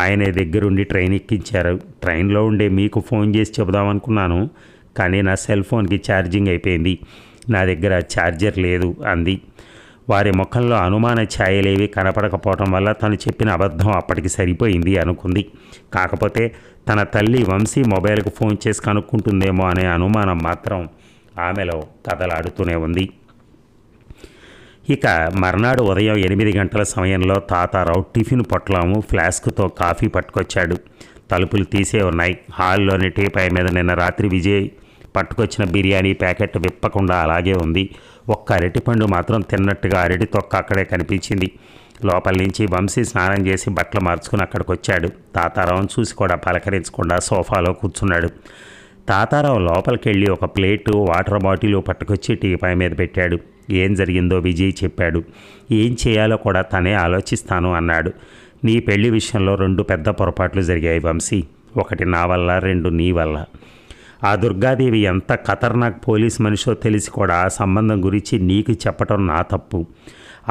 ఆయనే దగ్గరుండి ట్రైన్ ఎక్కించారు. ట్రైన్లో ఉండే మీకు ఫోన్ చేసి చెబుదామనుకున్నాను, కానీ నా సెల్ ఫోన్కి ఛార్జింగ్ అయిపోయింది. నా దగ్గర ఛార్జర్ లేదు అంది. వారి ముఖంలో అనుమాన ఛాయలేవి కనపడకపోవటం వల్ల తను చెప్పిన అబద్ధం అప్పటికి సరిపోయింది అనుకుంది. కాకపోతే తన తల్లి వంశీ మొబైల్కు ఫోన్ చేసి కనుక్కుంటుందేమో అనే అనుమానం మాత్రం ఆమెలో కదలాడుతూనే ఉంది. ఇక మర్నాడు ఉదయం 8 గంటల సమయంలో తాతారావు టిఫిన్ పొట్లాము ఫ్లాస్క్తో కాఫీ పట్టుకొచ్చాడు. తలుపులు తీసే ఉన్నాయి. హాల్లోని టీపాయ్ మీద నిన్న రాత్రి విజయ్ పట్టుకొచ్చిన బిర్యానీ ప్యాకెట్ విప్పకుండా అలాగే ఉంది. ఒక్క అరటిపండు మాత్రం తిన్నట్టుగా అరటి తొక్క అక్కడే కనిపించింది. లోపల నుంచి వంశీ స్నానం చేసి బట్టలు మార్చుకుని అక్కడికి వచ్చాడు. తాతారావును చూసి కూడా పలకరించకుండా సోఫాలో కూర్చున్నాడు. తాతారావు లోపలికి వెళ్ళి ఒక ప్లేటు, వాటర్ బాటిల్ పట్టుకొచ్చి టీపాయ్ మీద పెట్టాడు. ఏం జరిగిందో విజయ్ చెప్పాడు. ఏం చేయాలో కూడా తనే ఆలోచిస్తాను అన్నాడు. నీ పెళ్లి విషయంలో 2 పెద్ద పొరపాట్లు జరిగాయి వంశీ. ఒకటి నా వల్ల, 2 నీ వల్ల. ఆ దుర్గాదేవి ఎంత ఖతర్నాక్ పోలీస్ మనిషో తెలిసి కూడా ఆ సంబంధం గురించి నీకు చెప్పటం నా తప్పు.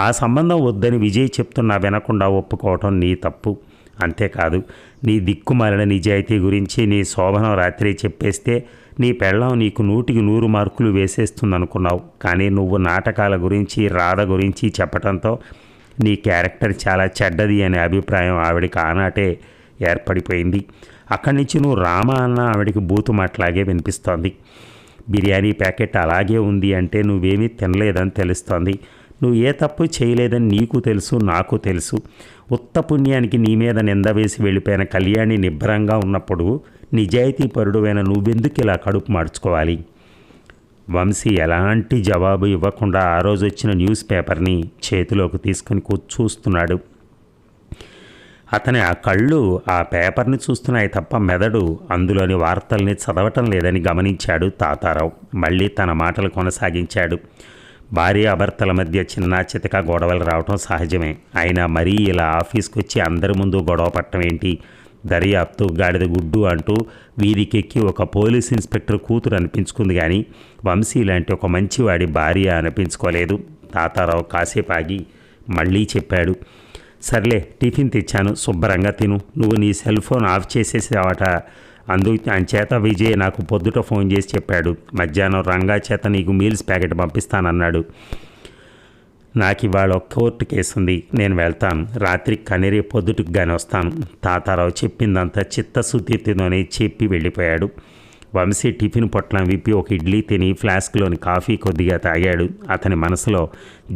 ఆ సంబంధం వద్దని విజయ్ చెప్తున్నా వినకుండా ఒప్పుకోవటం నీ తప్పు. అంతేకాదు, నీ దిక్కుమాలిన నిజాయితీ గురించి నీ శోభనం రాత్రి చెప్పేస్తే నీ పెళ్ళం నీకు 100కి 100 మార్కులు వేసేస్తుందనుకున్నావు. కానీ నువ్వు నాటకాల గురించి, రాధ గురించి చెప్పటంతో నీ క్యారెక్టర్ చాలా చెడ్డది అనే అభిప్రాయం ఆవిడికి ఆనాటే ఏర్పడిపోయింది. అక్కడి నుంచి నువ్వు రామా అన్న ఆవిడికి బూతు మాటలాగే వినిపిస్తోంది. బిర్యానీ ప్యాకెట్ అలాగే ఉంది అంటే నువ్వేమీ తినలేదని తెలుస్తోంది. నువ్వు ఏ తప్పు చేయలేదని నీకు తెలుసు, నాకు తెలుసు. ఉత్త పుణ్యానికి నీ మీద నింద వేసి వెళ్ళిపోయిన కళ్యాణి నిబ్బరంగా ఉన్నప్పుడు నిజాయితీ పరుడువైన నువ్వెందుకు ఇలా కడుపు మార్చుకోవాలి? వంశీ ఎలాంటి జవాబు ఇవ్వకుండా ఆ రోజు వచ్చిన న్యూస్ పేపర్ని చేతిలోకి తీసుకుని చూస్తున్నాడు. అతని ఆ కళ్ళు ఆ పేపర్ని చూస్తున్నాయి తప్ప మెదడు అందులోని వార్తల్ని చదవటం లేదని గమనించాడు తాతారావు. మళ్ళీ తన మాటలు కొనసాగించాడు. భార్యాభర్తల మధ్య చిన్న చితక గొడవలు రావటం సహజమే. అయినా మరీ ఇలా ఆఫీస్కి వచ్చి అందరి ముందు గొడవ పట్టడం ఏంటి? దర్యాప్తు గాడిద గుడ్డు అంటూ వీధికెక్కి ఒక పోలీస్ ఇన్స్పెక్టర్ కూతురు అనిపించుకుంది, కానీ వంశీ లాంటి ఒక మంచివాడి భార్య అనిపించుకోలేదు. తాతారావు కాసేపు ఆగి మళ్ళీ చెప్పాడు, సర్లే టిఫిన్ తెచ్చాను, శుభ్రంగా తిను. నువ్వు నీ సెల్ ఫోన్ ఆఫ్ చేసేసావట, అంచేత విజయ్ నాకు పొద్దుట ఫోన్ చేసి చెప్పాడు. మధ్యాహ్నం రంగా చేత నీకు మీల్స్ ప్యాకెట్ పంపిస్తానన్నాడు. నాకు ఇవాళ కోర్టు కేసు ఉంది, నేను వెళ్తాను. రాత్రి కనేరి పొద్దుటికి కానీ వస్తాను. తాతారావు చెప్పిందంతా చిత్తశుద్ధితోనే చెప్పి వెళ్ళిపోయాడు. వంశీ టిఫిన్ పొట్లం విప్పి ఒక ఇడ్లీ తిని ఫ్లాస్క్లోని కాఫీ కొద్దిగా తాగాడు. అతని మనసులో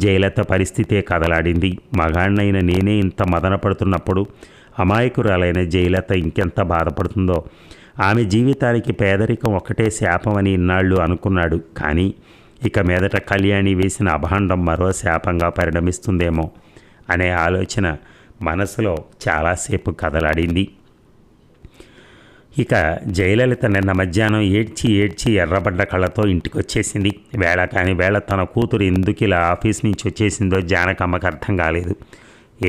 జయలలిత పరిస్థితే కదలాడింది. మగాణ్ణైన నేనే ఇంత మదన పడుతున్నప్పుడు అమాయకురాలైన జయలలిత ఇంకెంత బాధపడుతుందో. ఆమె జీవితానికి పేదరికం ఒకటే శాపమని ఇన్నాళ్ళు అనుకున్నాడు. కానీ ఇక మీదట కళ్యాణి వేసిన అభాండం మరో శాపంగా పరిణమిస్తుందేమో అనే ఆలోచన మనసులో చాలాసేపు కదలాడింది. ఇక జయలలిత నిన్న మధ్యాహ్నం ఏడ్చి ఎర్రబడ్డ కళ్ళతో ఇంటికి వచ్చేసింది. వేళ కాని వేళ తన కూతురు ఎందుకు ఇలా ఆఫీస్ నుంచి వచ్చేసిందో జానకమ్మకు అర్థం కాలేదు.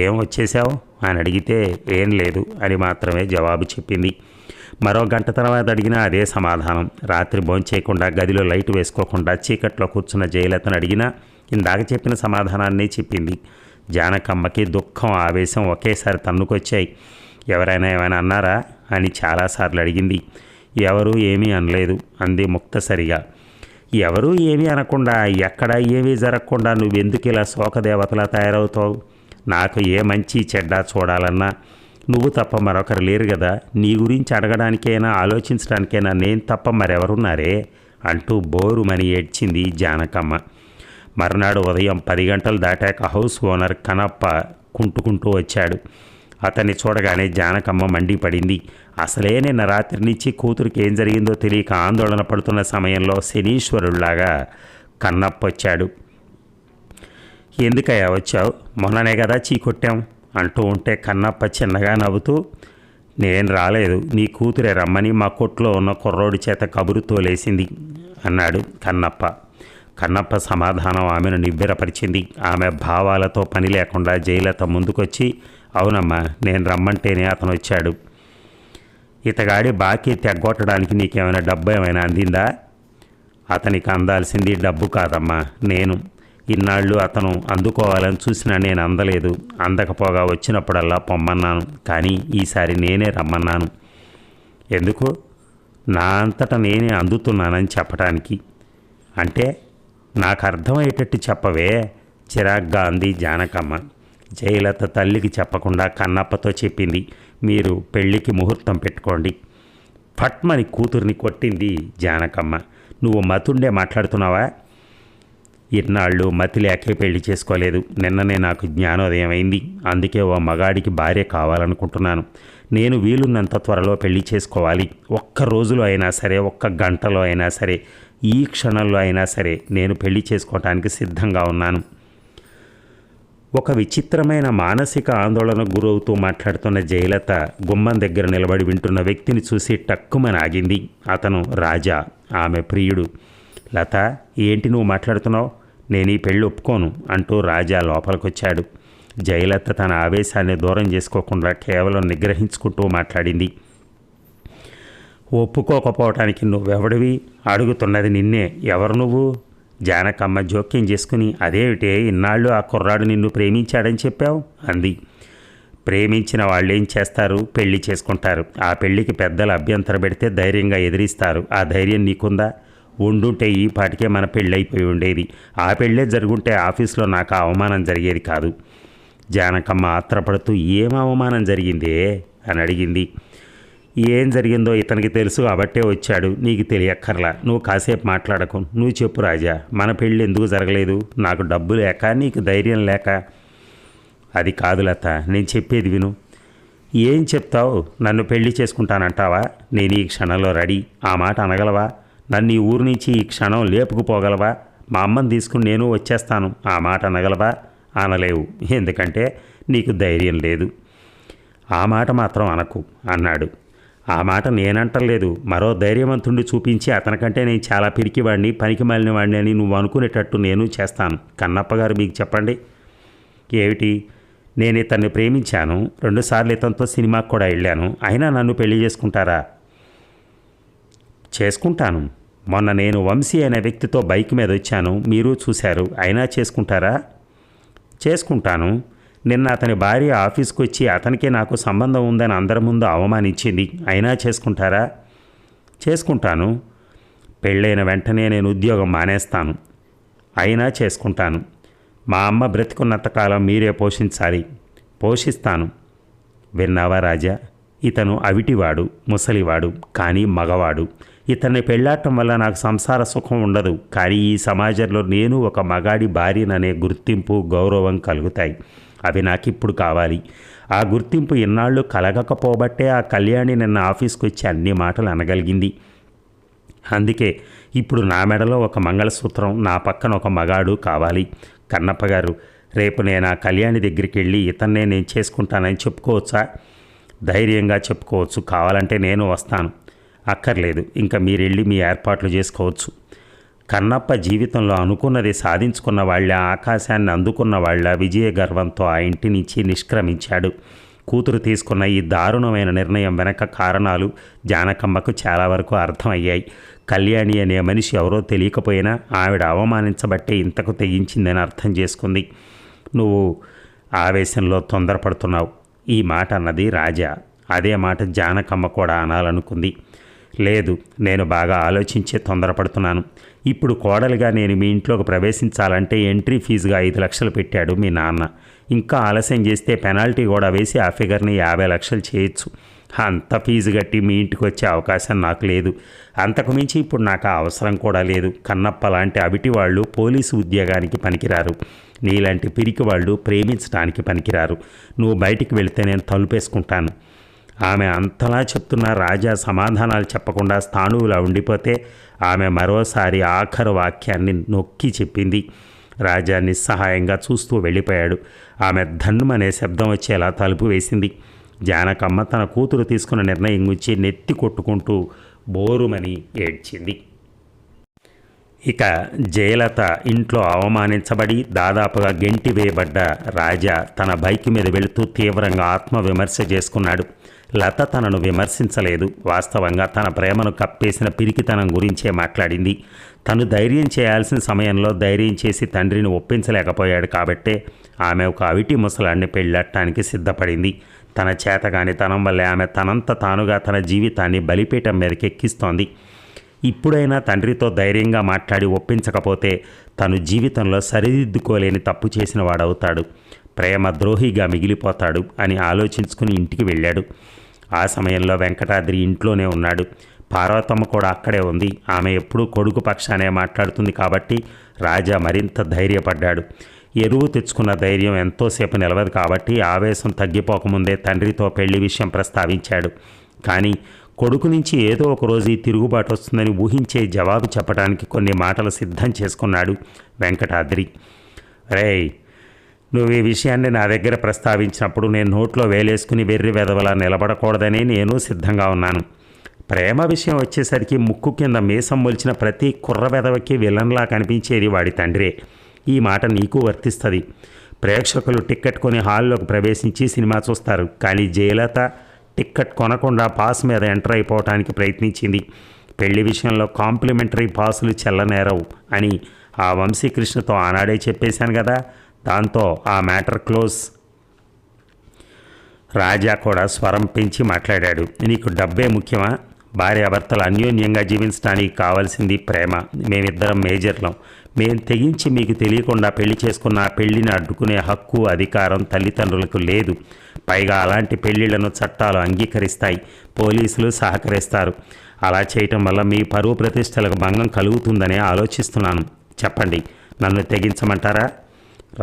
ఏం వచ్చేసావు అని అడిగితే ఏం లేదు అని మాత్రమే జవాబు చెప్పింది. మరో గంట తర్వాత అడిగినా అదే సమాధానం. రాత్రి భోంచేయకుండా గదిలో లైట్ వేసుకోకుండా చీకట్లో కూర్చున్న జయలలితను అడిగినా ఇందాక చెప్పిన సమాధానాన్ని చెప్పింది. జానకమ్మకి దుఃఖం ఆవేశం ఒకేసారి తన్నుకొచ్చాయి. ఎవరైనా ఏమైనా అన్నారా అని చాలాసార్లు అడిగింది. ఎవరూ ఏమీ అనలేదు అంది ముక్తసరిగా. ఎవరూ ఏమీ అనకుండా, ఎక్కడా ఏమీ జరగకుండా నువ్వెందుకు ఇలా శోకదేవతలా తయారవుతావు? నాకు ఏ మంచి చెడ్డ చూడాలన్నా నువ్వు తప్ప మరొకరు లేరు కదా. నీ గురించి అడగడానికైనా ఆలోచించడానికైనా నేను తప్ప మరెవరున్నారే అంటూ బోరుమని ఏడ్చింది జానకమ్మ. మర్నాడు ఉదయం 10 గంటలు దాటాక హౌస్ ఓనర్ కనప్ప కుంటుకుంటూ వచ్చాడు. అతన్ని చూడగానే జానకమ్మ మండిపడింది. అసలే నిన్న రాత్రి నుంచి కూతురికి ఏం జరిగిందో తెలియక ఆందోళన పడుతున్న సమయంలో శనీశ్వరుళ్లాగా కన్నప్ప వచ్చాడు. ఎందుకయ్యా వచ్చావు? మొన్ననే కదా చీకొట్టాం అంటూ ఉంటే కన్నప్ప చిన్నగా నవ్వుతూ, నేను రాలేదు, నీ కూతురే రమ్మని మా కొట్లో ఉన్న కుర్రోడి చేత కబురు తోలేసింది అన్నాడు కన్నప్ప. కన్నప్ప సమాధానం ఆమెను నివ్వెరపరిచింది. ఆమె భావాలతో పని లేకుండా జయలలిత ముందుకొచ్చి, అవునమ్మా, నేను రమ్మంటేనే అతను వచ్చాడు. ఇతగాడి బాకీ తెగ్గొట్టడానికి నీకేమైనా డబ్బు ఏమైనా అందిందా? అతనికి అందాల్సింది డబ్బు కాదమ్మా, నేను. ఇన్నాళ్ళు అతను అందుకోవాలని చూసినా నేను అందలేదు. అందకపోగా వచ్చినప్పుడల్లా పొమ్మన్నాను, కానీ ఈసారి నేనే రమ్మన్నాను. ఎందుకు? నా అంతటా నేనే అందుతున్నానని చెప్పడానికి. అంటే నాకు అర్థమయ్యేటట్టు చెప్పవే, చిరాగ్గా అంది జానకమ్మ. జయలలిత తల్లికి చెప్పకుండా కన్నప్పతో చెప్పింది, మీరు పెళ్ళికి ముహూర్తం పెట్టుకోండి. ఫట్మని కూతుర్ని కొట్టింది జానకమ్మ. నువ్వు మతుండే మాట్లాడుతున్నావా? ఇన్నాళ్ళు మతి లేకే పెళ్లి చేసుకోలేదు. నిన్ననే నాకు జ్ఞానోదయం అయింది. అందుకే ఓ మగాడికి భార్య కావాలనుకుంటున్నాను. నేను వీలున్నంత త్వరలో పెళ్లి చేసుకోవాలి. ఒక్క రోజులో అయినా సరే, ఒక్క గంటలో అయినా సరే, ఈ క్షణంలో అయినా సరే నేను పెళ్లి చేసుకోవటానికి సిద్ధంగా ఉన్నాను. ఒక విచిత్రమైన మానసిక ఆందోళనకు గురవుతూ మాట్లాడుతున్న జయలలిత గుమ్మం దగ్గర నిలబడి వింటున్న వ్యక్తిని చూసి టక్కుమని ఆగింది. అతను రాజా, ఆమె ప్రియుడు. లత, ఏంటి నువ్వు మాట్లాడుతున్నావు? నేను ఈ పెళ్ళి ఒప్పుకోను అంటూ రాజా లోపలికొచ్చాడు. జయలలిత తన ఆవేశాన్ని దూరం చేసుకోకుండా కేవలం నిగ్రహించుకుంటూ మాట్లాడింది. ఒప్పుకోకపోవటానికి నువ్వెవడివి? అడుగుతున్నది నిన్నే. ఎవరు నువ్వు? జానకమ్మ జోక్యం చేసుకుని, అదేమిటే ఇన్నాళ్ళు ఆ కుర్రాడు నిన్ను ప్రేమించాడని చెప్పావు అంది. ప్రేమించిన వాళ్ళేం చేస్తారు? పెళ్లి చేసుకుంటారు. ఆ పెళ్లికి పెద్దలు అభ్యంతరం పెడితే ధైర్యంగా ఎదిరిస్తారు. ఆ ధైర్యం నీకుందా? ఉండుంటే ఈ పాటికే మన పెళ్ళైపోయి ఉండేది. ఆ పెళ్ళే జరుగుంటే ఆఫీస్లో నాకు అవమానం జరిగేది కాదు. జానకమ్మ ఆత్రపడుతూ, ఏం అవమానం జరిగిందే అని అడిగింది. ఏం జరిగిందో ఇతనికి తెలుసు కాబట్టే వచ్చాడు, నీకు తెలియక్కర్లా. నువ్వు కాసేపు మాట్లాడకు. నువ్వు చెప్పు రాజా, మన పెళ్ళి ఎందుకు జరగలేదు? నాకు డబ్బు లేక, నీకు ధైర్యం లేక? అది కాదు లత, నేను చెప్పేది విను. ఏం చెప్తావు? నన్ను పెళ్లి చేసుకుంటానంటావా? నేను ఈ క్షణంలో రెడీ. ఆ మాట అనగలవా? నన్ను ఈ ఊరు నుంచి ఈ క్షణం లేపుకుపోగలవా? మా అమ్మని తీసుకుని నేను వచ్చేస్తాను. ఆ మాట అనగలవా? అనలేవు. ఎందుకంటే నీకు ధైర్యం లేదు. ఆ మాట మాత్రం అనకు అన్నాడు. ఆ మాట నేనంటలేదు, మరో ధైర్యవంతుడిని చూపించి అతనికంటే నేను చాలా పిరికివాడిని, పనికి మాలిన వాడిని అని నువ్వు అనుకునేటట్టు నేను చేస్తాను. కన్నప్ప గారు మీకు చెప్పండి. ఏమిటి? నేను ఇతన్ని ప్రేమించాను, 2 సార్లు ఇతనితో సినిమాకు కూడా వెళ్ళాను, అయినా నన్ను పెళ్లి చేసుకుంటారా? చేసుకుంటాను. మొన్న నేను వంశీ అనే వ్యక్తితో బైక్ మీద వచ్చాను, మీరు చూశారు, అయినా చేసుకుంటారా? చేసుకుంటాను. నిన్న అతని భార్య ఆఫీస్కి వచ్చి అతనికే నాకు సంబంధం ఉందని అందరి ముందు అవమానించింది, అయినా చేసుకుంటారా? చేసుకుంటాను. పెళ్ళైన వెంటనే నేను ఉద్యోగం మానేస్తాను, అయినా చేసుకుంటాను. మా అమ్మ బ్రతికున్నంతకాలం మీరే పోషించాలి. పోషిస్తాను. విన్నావా రాజా? ఇతను అవిటివాడు, ముసలివాడు, కానీ మగవాడు. ఇతన్ని పెళ్ళాటం వల్ల నాకు సంసార సుఖం ఉండదు, కానీ ఈ సమాజంలో నేను ఒక మగాడి భార్యననే గుర్తింపు, గౌరవం కలుగుతాయి. అవి నాకిప్పుడు కావాలి. ఆ గుర్తింపు ఇన్నాళ్ళు కలగకపోబట్టే ఆ కళ్యాణి నిన్న ఆఫీస్కి వచ్చి అన్ని మాటలు అనగలిగింది. అందుకే ఇప్పుడు నా మెడలో ఒక మంగళసూత్రం, నా పక్కన ఒక మగాడు కావాలి. కన్నప్ప గారు, రేపు నేను ఆ కళ్యాణి దగ్గరికి వెళ్ళి ఇతన్నే నేను చేసుకుంటానని చెప్పుకోవచ్చా? ధైర్యంగా చెప్పుకోవచ్చు. కావాలంటే నేను వస్తాను. అక్కర్లేదు, ఇంకా మీరెళ్ళి మీ ఏర్పాట్లు చేసుకోవచ్చు. కన్నప్ప జీవితంలో అనుకున్నది సాధించుకున్న వాళ్ళ, ఆకాశాన్ని అందుకున్న వాళ్ళ విజయ గర్వంతో ఆ ఇంటి నుంచి నిష్క్రమించాడు. కూతురు తీసుకున్న ఈ దారుణమైన నిర్ణయం వెనక కారణాలు జానకమ్మకు చాలా వరకు అర్థమయ్యాయి. కళ్యాణి అనే మనిషి ఎవరో తెలియకపోయినా ఆవిడ అవమానించబట్టే ఇంతకు తెగించిందని అర్థం చేసుకుంది. నువ్వు ఆవేశంలో తొందరపడుతున్నావు. ఈ మాట అన్నది రాజా. అదే మాట జానకమ్మ కూడా అనాలనుకుంది. లేదు, నేను బాగా ఆలోచించే తొందరపడుతున్నాను. ఇప్పుడు కోడలిగా నేను మీ ఇంట్లోకి ప్రవేశించాలంటే ఎంట్రీ ఫీజుగా 5 లక్షలు పెట్టాడు మీ నాన్న. ఇంకా ఆలస్యం చేస్తే పెనాల్టీ కూడా వేసి ఆ ఫిగర్ని 50 లక్షలు చేయొచ్చు. అంత ఫీజు కట్టి మీ ఇంటికి వచ్చే అవకాశం నాకు లేదు. అంతకుమించి ఇప్పుడు నాకు ఆ అవసరం కూడా లేదు. కన్నప్ప లాంటి అవిటి వాళ్ళు పోలీసు ఉద్యోగానికి పనికిరారు. నీలాంటి పిరికి వాళ్ళు ప్రేమించడానికి పనికిరారు. నువ్వు బయటికి వెళితే నేను తలుపేసుకుంటాను. ఆమె అంతలా చెప్తున్న రాజా సమాధానాలు చెప్పకుండా స్థాణువులా ఉండిపోతే ఆమె మరోసారి ఆఖరు వాక్యాన్ని నొక్కి చెప్పింది. రాజా నిస్సహాయంగా చూస్తూ వెళ్ళిపోయాడు. ఆమె ధన్నుమనే శబ్దం వచ్చేలా తలుపు వేసింది. జానకమ్మ తన కూతురు తీసుకున్న నిర్ణయం గురించి నెత్తి కొట్టుకుంటూ బోరుమని ఏడ్చింది. ఇక జయలత ఇంట్లో అవమానించబడి దాదాపుగా గెంటి వేయబడ్డ రాజా తన బైక్ మీద వెళుతూ తీవ్రంగా ఆత్మవిమర్శ చేసుకున్నాడు. లత తనను విమర్శించలేదు. వాస్తవంగా తన ప్రేమను కప్పేసిన పిరికితనం గురించే మాట్లాడింది. తను ధైర్యం చేయాల్సిన సమయంలో ధైర్యం చేసి తండ్రిని ఒప్పించలేకపోయాడు కాబట్టే ఆమె ఒక అవిటి ముసలాన్ని పెళ్ళాడటానికి సిద్ధపడింది. తన చేతగాని తనం వల్లే ఆమె తనంత తానుగా తన జీవితాన్ని బలిపీఠం మీదకి ఎక్కిస్తోంది. ఇప్పుడైనా తండ్రితో ధైర్యంగా మాట్లాడి ఒప్పించకపోతే తను జీవితంలో సరిదిద్దుకోలేని తప్పు చేసిన వాడవుతాడు, ప్రేమ ద్రోహిగా మిగిలిపోతాడు అని ఆలోచించుకుని ఇంటికి వెళ్ళాడు. ఆ సమయంలో వెంకటాద్రి ఇంట్లోనే ఉన్నాడు. పార్వతమ్మ కూడా అక్కడే ఉంది. ఆమె ఎప్పుడూ కొడుకు పక్షానే మాట్లాడుతుంది కాబట్టి రాజా మరింత ధైర్యపడ్డాడు. ఎరువు తెచ్చుకున్న ధైర్యం ఎంతోసేపు నిలవదు కాబట్టి ఆవేశం తగ్గిపోకముందే తండ్రితో పెళ్లి విషయం ప్రస్తావించాడు. కానీ కొడుకు నుంచి ఏదో ఒక రోజు ఈ తిరుగుబాటు వస్తుందని ఊహించే జవాబు చెప్పడానికి కొన్ని మాటలు సిద్ధం చేసుకున్నాడు వెంకటాద్రి. రేయ్, నువ్వు ఈ విషయాన్ని నా దగ్గర ప్రస్తావించినప్పుడు నేను నోట్లో వేలేసుకుని వెర్రి వెదవలా నిలబడకూడదని నేను సిద్ధంగా ఉన్నాను. ప్రేమ విషయం వచ్చేసరికి ముక్కు కింద మీసం మొలిచిన ప్రతి కుర్ర వెదవకి విలన్లా కనిపించేది వాడి తండ్రే. ఈ మాట నీకు వర్తిస్తుంది. ప్రేక్షకులు టిక్కెట్ కొని హాల్లోకి ప్రవేశించి సినిమా చూస్తారు. కానీ జయలత టిక్కెట్ కొనకుండా పాస్ మీద ఎంటర్ అయిపోవటానికి ప్రయత్నించింది. పెళ్లి విషయంలో కాంప్లిమెంటరీ పాసులు చెల్లనేరవు అని ఆ వంశీకృష్ణతో ఆనాడే చెప్పేశాను కదా. దాంతో ఆ మ్యాటర్ క్లోజ్. రాజా కూడా స్వరం పెంచి మాట్లాడాడు. నీకు డబ్బే ముఖ్యమా? భార్యాభర్తలు అన్యోన్యంగా జీవించడానికి కావాల్సింది ప్రేమ. మేమిద్దరం మేజర్లం. మేం తెగించి మీకు తెలియకుండా పెళ్లి చేసుకున్న ఆ పెళ్లిని అడ్డుకునే హక్కు, అధికారం తల్లిదండ్రులకు లేదు. పైగా అలాంటి పెళ్లిళ్లను చట్టాలు అంగీకరిస్తాయి, పోలీసులు సహకరిస్తారు. అలా చేయటం వల్ల మీ పరువు ప్రతిష్టలకు భంగం కలుగుతుందనే ఆలోచిస్తున్నాను. చెప్పండి, నన్ను తెగించమంటారా?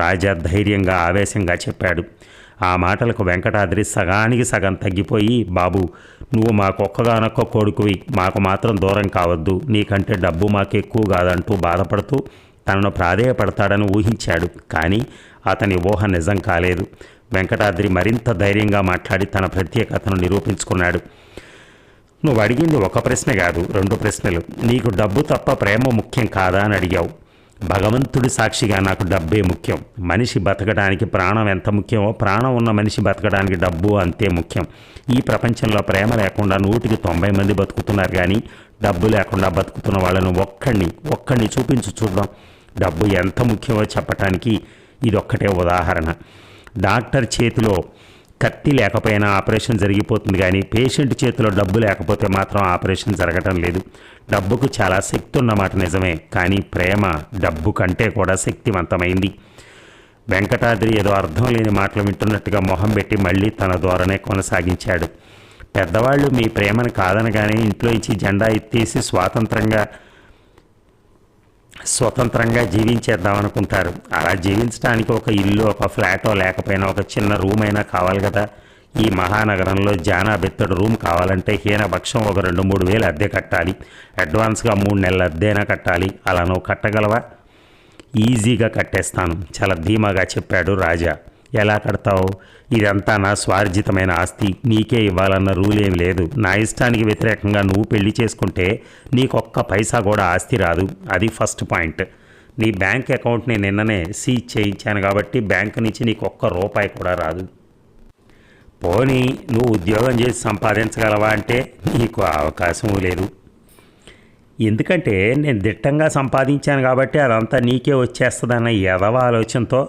రాజా ధైర్యంగా ఆవేశంగా చెప్పాడు. ఆ మాటలకు వెంకటాద్రి సగానికి సగం తగ్గిపోయి, బాబు, నువ్వు మాకొక్కగానొక్క కొడుకువి, మాకు మాత్రం దూరం కావద్దు, నీకంటే డబ్బు మాకు ఎక్కువ కాదంటూ బాధపడుతూ తనను ప్రాధేయపడతాడని ఊహించాడు. కానీ అతని ఊహ నిజం కాలేదు. వెంకటాద్రి మరింత ధైర్యంగా మాట్లాడి తన ప్రత్యేకతను నిరూపించుకున్నాడు. నువ్వు అడిగింది ఒక ప్రశ్న కాదు, 2 ప్రశ్నలు. నీకు డబ్బు తప్ప ప్రేమ ముఖ్యం కాదా అని అడిగావు. భగవంతుడి సాక్షిగా నాకు డబ్బే ముఖ్యం. మనిషి బతకడానికి ప్రాణం ఎంత ముఖ్యమో, ప్రాణం ఉన్న మనిషి బతకడానికి డబ్బు అంతే ముఖ్యం. ఈ ప్రపంచంలో ప్రేమ లేకుండా 100కి 90 మంది బతుకుతున్నారు, కానీ డబ్బు లేకుండా బతుకుతున్న వాళ్ళను ఒక్కడిని చూద్దాం. డబ్బు ఎంత ముఖ్యమో చెప్పటానికి ఇదొక్కటే ఉదాహరణ. డాక్టర్ చేతిలో కత్తి లేకపోయినా ఆపరేషన్ జరిగిపోతుంది, కానీ పేషెంట్ చేతిలో డబ్బు లేకపోతే మాత్రం ఆపరేషన్ జరగటం లేదు. డబ్బుకు చాలా శక్తి ఉన్నమాట నిజమే, కానీ ప్రేమ డబ్బు కంటే కూడా శక్తివంతమైంది. వెంకటాద్రి ఏదో అర్థం లేని మాటలు వింటున్నట్టుగా మొహం పెట్టి మళ్ళీ తన ధోరణే కొనసాగించాడు. పెద్దవాళ్ళు మీ ప్రేమను కాదనగానే ఇంట్లోంచి జెండా ఎత్తేసి స్వతంత్రంగా జీవించేద్దామనుకుంటారు. అలా జీవించడానికి ఒక ఇల్లు, ఒక ఫ్లాటో లేకపోయినా ఒక చిన్న రూమ్ అయినా కావాలి కదా. ఈ మహానగరంలో జానాబెత్తడు రూమ్ కావాలంటే హీనపక్షం ఒక 2-3 వేలు అద్దె కట్టాలి. అడ్వాన్స్గా 3 నెలల అద్దెనా కట్టాలి. అలా నువ్వు కట్టగలవా? ఈజీగా కట్టేస్తాను, చాలా ధీమాగా చెప్పాడు రాజా. ఎలా కడతావు? ఇదంతా నా స్వార్జితమైన ఆస్తి, నీకే ఇవ్వాలన్న రూల్ ఏమి లేదు. నా ఇష్టానికి వ్యతిరేకంగా నువ్వు పెళ్లి చేసుకుంటే నీకొక్క పైసా కూడా ఆస్తి రాదు. అది ఫస్ట్ పాయింట్. నీ బ్యాంక్ అకౌంట్ని నిన్ననే సీజ్ చేయించాను కాబట్టి బ్యాంకు నుంచి నీకు ఒక్క రూపాయి కూడా రాదు. పోనీ నువ్వు ఉద్యోగం చేసి సంపాదించగలవా అంటే నీకు అవకాశం లేదు. ఎందుకంటే నేను దిట్టంగా సంపాదించాను కాబట్టి అదంతా నీకే వచ్చేస్తుందన్న ఎదవ ఆలోచనతో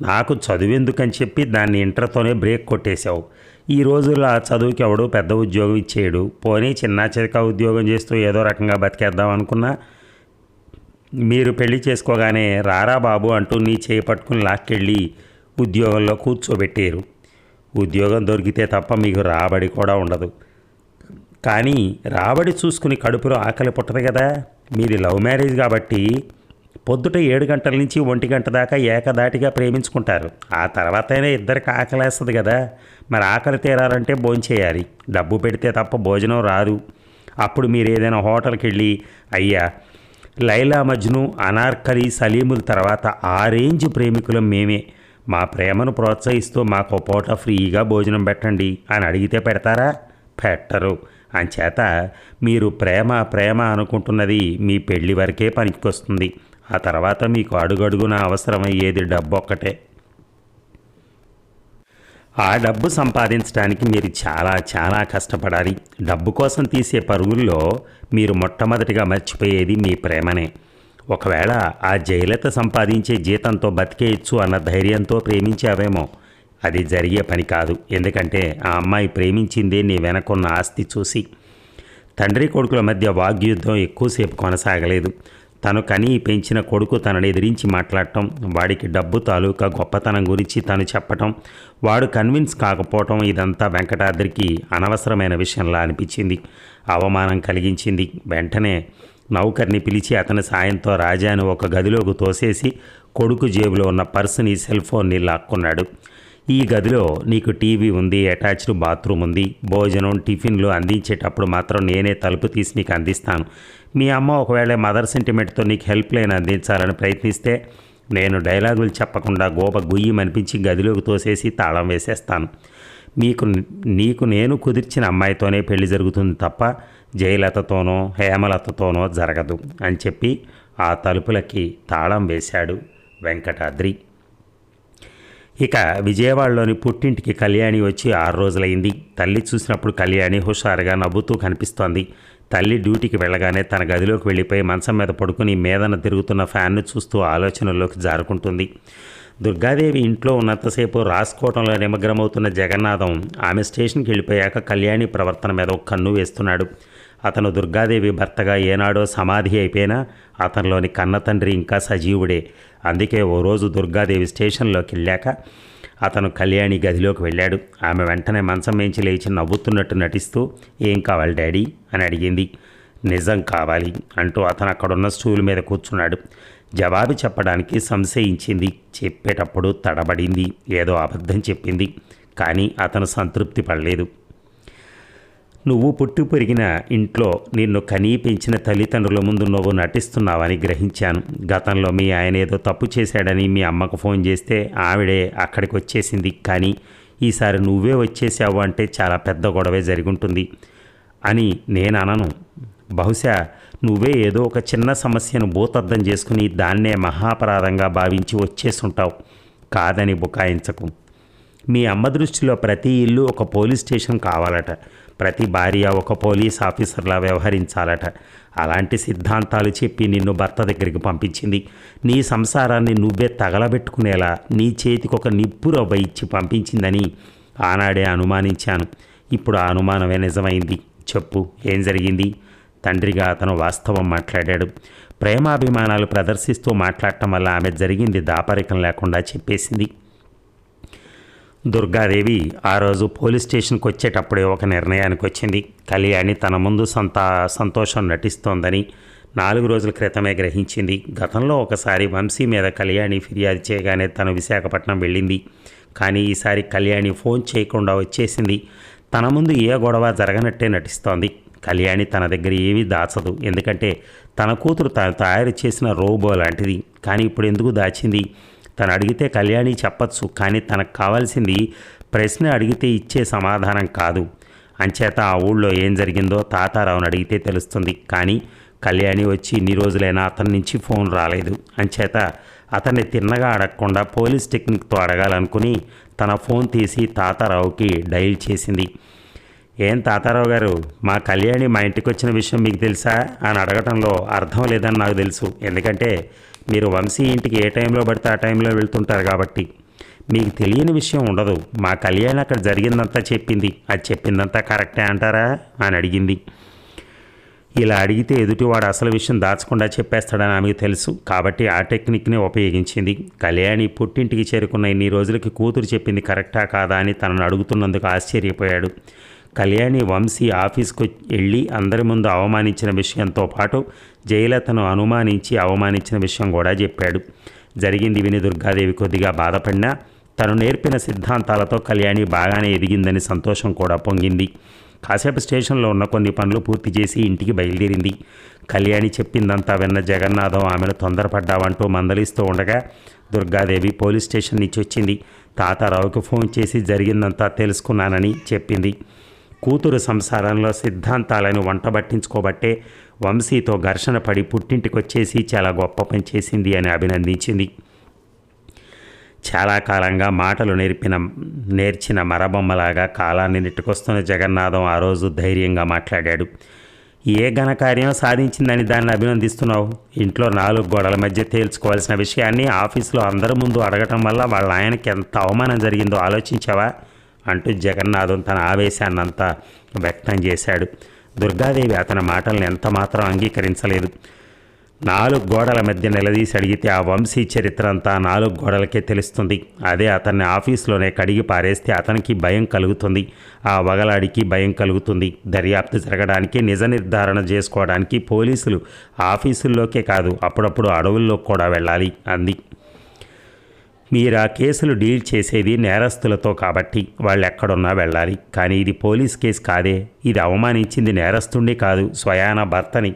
నాకు చదువెందుకని చెప్పి దాన్ని ఇంటర్తోనే బ్రేక్ కొట్టేశావు. ఈ రోజుల్లో ఆ చదువుకి ఎవడు పెద్ద ఉద్యోగం ఇచ్చేయడు. పోనీ చిన్న చితక ఉద్యోగం చేస్తూ ఏదో రకంగా బతికేద్దాం అనుకున్నా మీరు పెళ్లి చేసుకోగానే రారా బాబు అంటూ నీ చేయి పట్టుకుని లాక్కెళ్ళి ఉద్యోగంలో కూర్చోబెట్టారు. ఉద్యోగం దొరికితే తప్ప మీకు రాబడి కూడా ఉండదు. కానీ రాబడి చూసుకుని కడుపులో ఆకలి పుట్టదు కదా. మీది లవ్ మ్యారేజ్ కాబట్టి పొద్దుట 7 గంటల నుంచి 1 గంట దాకా ఏకదాటిగా ప్రేమించుకుంటారు. ఆ తర్వాతైనా ఇద్దరికి ఆకలేస్తుంది కదా. మరి ఆకలి తీరాలంటే భోంచేయాలి. డబ్బు పెడితే తప్ప భోజనం రాదు. అప్పుడు మీరు ఏదైనా హోటల్కి వెళ్ళి, అయ్యా, లైలా మజ్ను, అనార్కలి, సలీముల తర్వాత ఆ రేంజ్ ప్రేమికులం మేమే, మా ప్రేమను ప్రోత్సహిస్తూ మాకు పూట ఫ్రీగా భోజనం పెట్టండి అని అడిగితే పెడతారా? పెట్టరు. అంచేత మీరు ప్రేమ అనుకుంటున్నది మీ పెళ్లి వరకే పనికొస్తుంది. ఆ తర్వాత మీకు అడుగడుగున అవసరమయ్యేది డబ్బు ఒక్కటే. ఆ డబ్బు సంపాదించడానికి మీరు చాలా కష్టపడాలి. డబ్బు కోసం తీసే పరుగుల్లో మీరు మొట్టమొదటిగా మర్చిపోయేది మీ ప్రేమనే. ఒకవేళ ఆ జయలలిత సంపాదించే జీతంతో బతికేయచ్చు అన్న ధైర్యంతో ప్రేమించావేమో, అది జరిగే పని కాదు. ఎందుకంటే ఆ అమ్మాయి ప్రేమించిందే నీ వెనకున్న ఆస్తి చూసి. తండ్రి కొడుకుల మధ్య వాగ్యుద్ధం ఎక్కువసేపు కొనసాగలేదు. తను కని పెంచిన కొడుకు తనని ఎదిరించి మాట్లాడటం, వాడికి డబ్బు తాలూకా గొప్పతనం గురించి తను చెప్పటం, వాడు కన్విన్స్ కాకపోవటం, ఇదంతా వెంకటాద్రికి అనవసరమైన విషయంలా అనిపించింది. అవమానం కలిగించింది. వెంటనే నౌకర్ని పిలిచి అతని సాయంతో రాజాను ఒక గదిలోకి తోసేసి కొడుకు జేబులో ఉన్న పర్సుని, సెల్ ఫోన్ని లాక్కున్నాడు. ఈ గదిలో నీకు టీవీ ఉంది, అటాచ్డ్ బాత్రూమ్ ఉంది. భోజనం, టిఫిన్లు అందించేటప్పుడు మాత్రం నేనే తలుపు తీసి నీకు అందిస్తాను. మీ అమ్మ ఒకవేళ మదర్ సెంటిమెంట్తో నీకు హెల్ప్ లైన్ అందించాలని ప్రయత్నిస్తే నేను డైలాగులు చెప్పకుండా గోప గుయ్యమనిపించి గదిలోకి తోసేసి తాళం వేసేస్తాను. నీకు నేను కుదిర్చిన అమ్మాయితోనే పెళ్లి జరుగుతుంది తప్ప జయలతతోనో హేమలతతోనో జరగదు అని చెప్పి ఆ తలుపులకి తాళం వేశాడు వెంకటాద్రి. ఇక విజయవాడలోని పుట్టింటికి కళ్యాణి వచ్చి 6 రోజులైంది. తల్లి చూసినప్పుడు కళ్యాణి హుషారుగా నవ్వుతూ కనిపిస్తోంది. తల్లి డ్యూటీకి వెళ్ళగానే తన గదిలోకి వెళ్ళిపోయి మంచం మీద పడుకుని మీదన తిరుగుతున్న ఫ్యాన్ను చూస్తూ ఆలోచనల్లోకి జారుకుంటుంది. దుర్గాదేవి ఇంట్లో ఉన్నంతసేపు రాసుకోవటంలో నిమగ్నమవుతున్న జగన్నాథం ఆమె స్టేషన్కి వెళ్ళిపోయాక కళ్యాణి ప్రవర్తన మీద ఒక కన్ను వేస్తున్నాడు. అతను దుర్గాదేవి భర్తగా ఏనాడో సమాధి అయిపోయినా అతనిలోని కన్న తండ్రి ఇంకా సజీవుడే. అందుకే ఓ రోజు దుర్గాదేవి స్టేషన్లోకి వెళ్ళాక అతను కళ్యాణి గదిలోకి వెళ్ళాడు. ఆమె వెంటనే మంచం మేంచి లేచి నవ్వుతున్నట్టు నటిస్తూ, ఏం కావాలి డాడీ అని అడిగింది. నిజం కావాలి అంటూ అతను అక్కడున్న స్టూల్ మీద కూర్చున్నాడు. జవాబు చెప్పడానికి సంశయించింది. చెప్పేటప్పుడు తడబడింది. ఏదో అబద్ధం చెప్పింది. కానీ అతను సంతృప్తి పడలేదు. నువ్వు పుట్టి పెరిగిన ఇంట్లో నిన్ను కనీ పెంచిన తల్లిదండ్రుల ముందు నువ్వు నటిస్తున్నావని గ్రహించాను. గతంలో మీ ఆయన ఏదో తప్పు చేశాడని మీ అమ్మకు ఫోన్ చేస్తే ఆవిడే అక్కడికి వచ్చేసింది. కానీ ఈసారి నువ్వే వచ్చేసావు అంటే చాలా పెద్ద గొడవే జరుగుంటుంది అని నేను అనను. బహుశా నువ్వే ఏదో ఒక చిన్న సమస్యను భూతద్దం చేసుకుని దాన్నే మహాపరాధంగా భావించి వచ్చేస్తుంటావు. కాదని బుకాయించకు. మీ అమ్మ దృష్టిలో ప్రతి ఇల్లు ఒక పోలీస్ స్టేషన్ కావాలట. ప్రతి భార్య ఒక పోలీస్ ఆఫీసర్లా వ్యవహరించాలట. అలాంటి సిద్ధాంతాలు చెప్పి నిన్ను భర్త దగ్గరికి పంపించింది. నీ సంసారాన్ని నువ్వే తగలబెట్టుకునేలా నీ చేతికి ఒక నిప్పు రవ్వ ఇచ్చి పంపించిందని ఆనాడే అనుమానించాను. ఇప్పుడు ఆ అనుమానమే నిజమైంది. చెప్పు, ఏం జరిగింది? తండ్రిగా అతను వాస్తవం మాట్లాడాడు. ప్రేమాభిమానాలు ప్రదర్శిస్తూ మాట్లాడటం వల్ల ఆమె జరిగింది దాపరికం లేకుండా చెప్పేసింది. దుర్గాదేవి ఆ రోజు పోలీస్ స్టేషన్కి వచ్చేటప్పుడే ఒక నిర్ణయానికి వచ్చింది. కళ్యాణి తన ముందు సంతోషం నటిస్తోందని 4 రోజుల క్రితమే గ్రహించింది. గతంలో ఒకసారి వంశీ మీద కళ్యాణి ఫిర్యాదు చేయగానే తను విశాఖపట్నం వెళ్ళింది. కానీ ఈసారి కళ్యాణి ఫోన్ చేయకుండా వచ్చేసింది. తన ముందు ఏ గొడవ జరగనట్టే నటిస్తోంది. కళ్యాణి తన దగ్గర ఏమీ దాచదు. ఎందుకంటే తన కూతురు తాను తయారు చేసిన రోబో లాంటిది. కానీ ఇప్పుడు ఎందుకు దాచింది? తను అడిగితే కళ్యాణి చెప్పచ్చు. కానీ తనకు కావాల్సింది ప్రశ్న అడిగితే ఇచ్చే సమాధానం కాదు. అంచేత ఆ ఊళ్ళో ఏం జరిగిందో తాతారావుని అడిగితే తెలుస్తుంది. కానీ కళ్యాణి వచ్చి ఇన్ని రోజులైనా అతని నుంచి ఫోన్ రాలేదు. అంచేత అతన్ని తిన్నగా అడగకుండా పోలీస్ టెక్నిక్తో అడగాలనుకుని తన ఫోన్ తీసి తాతారావుకి డైల్ చేసింది. ఏం తాతారావు గారు, మా కళ్యాణి మా ఇంటికి వచ్చిన విషయం మీకు తెలుసా అని అడగటంలో అర్థం లేదని నాకు తెలుసు. ఎందుకంటే మీరు వంశీ ఇంటికి ఏ టైంలో పడితే ఆ టైంలో వెళ్తుంటారు కాబట్టి మీకు తెలియని విషయం ఉండదు. మా కళ్యాణి అక్కడ జరిగిందంతా చెప్పింది. అది చెప్పిందంతా కరెక్టే అంటారా అని అడిగింది. ఇలా అడిగితే ఎదుటివాడు అసలు విషయం దాచకుండా చెప్పేస్తాడని ఆమెకు తెలుసు. కాబట్టి ఆ టెక్నిక్ని ఉపయోగించింది. కళ్యాణి పుట్టింటికి చేరుకున్న ఇన్ని రోజులకి కూతురు చెప్పింది కరెక్టా కాదా అని తనను అడుగుతున్నందుకు ఆశ్చర్యపోయాడు. కళ్యాణి వంశీ ఆఫీస్కు వెళ్ళి అందరి ముందు అవమానించిన విషయంతో పాటు జయలతను అనుమానించి అవమానించిన విషయం కూడా చెప్పాడు. జరిగింది విని దుర్గాదేవి కొద్దిగా బాధపడినా తను నేర్పిన సిద్ధాంతాలతో కళ్యాణి బాగానే ఎదిగిందని సంతోషం కూడా పొంగింది. కాసేపు స్టేషన్లో ఉన్న కొన్ని పనులు పూర్తి చేసి ఇంటికి బయలుదేరింది. కళ్యాణి చెప్పిందంతా విన్న జగన్నాథం ఆమెను తొందరపడ్డావంటూ మందలిస్తూ ఉండగా దుర్గాదేవి పోలీస్ స్టేషన్ నుంచి వచ్చింది. తాతారావుకి ఫోన్ చేసి జరిగిందంతా తెలుసుకున్నానని చెప్పింది. కూతురు సంసారంలో సిద్ధాంతాలను వంటబట్టించుకోబట్టే వంశీతో ఘర్షణ పడి పుట్టింటికి వచ్చేసి చాలా గొప్ప పని చేసింది అని అభినందించింది. చాలా కాలంగా మాటలు నేర్చిన మరబొమ్మలాగా కాలాన్ని నెట్టుకొస్తున్న జగన్నాథం ఆ రోజు ధైర్యంగా మాట్లాడాడు. ఏ ఘనకార్యం సాధించిందని దాన్ని అభినందిస్తున్నావు? ఇంట్లో 4 గోడల మధ్య తేల్చుకోవాల్సిన విషయాన్ని ఆఫీసులో అందరి ముందు అడగటం వల్ల వాళ్ళ ఆయనకి ఎంత అవమానం జరిగిందో ఆలోచించావా అంటూ జగన్నాథం తన ఆవేశాన్నంతా వ్యక్తం చేశాడు. దుర్గాదేవి అతని మాటలను ఎంతమాత్రం అంగీకరించలేదు. 4 గోడల మధ్య నిలదీసి అడిగితే ఆ వంశీ చరిత్ర అంతా 4 గోడలకే తెలుస్తుంది. అదే అతన్ని ఆఫీసులోనే కడిగి పారేస్తే అతనికి భయం కలుగుతుంది. ఆ వగలాడికి భయం కలుగుతుంది. దర్యాప్తు జరగడానికి, నిజ నిర్ధారణ చేసుకోవడానికి పోలీసులు ఆఫీసుల్లోకే కాదు అప్పుడప్పుడు అడవుల్లో కూడా వెళ్ళాలి అంది. మీరు ఆ కేసులు డీల్ చేసేది నేరస్తులతో కాబట్టి వాళ్ళు ఎక్కడున్నా వెళ్ళాలి. కానీ ఇది పోలీస్ కేసు కాదే. ఇది అవమానించింది నేరస్తుడిని కాదు, స్వయాన భర్తని,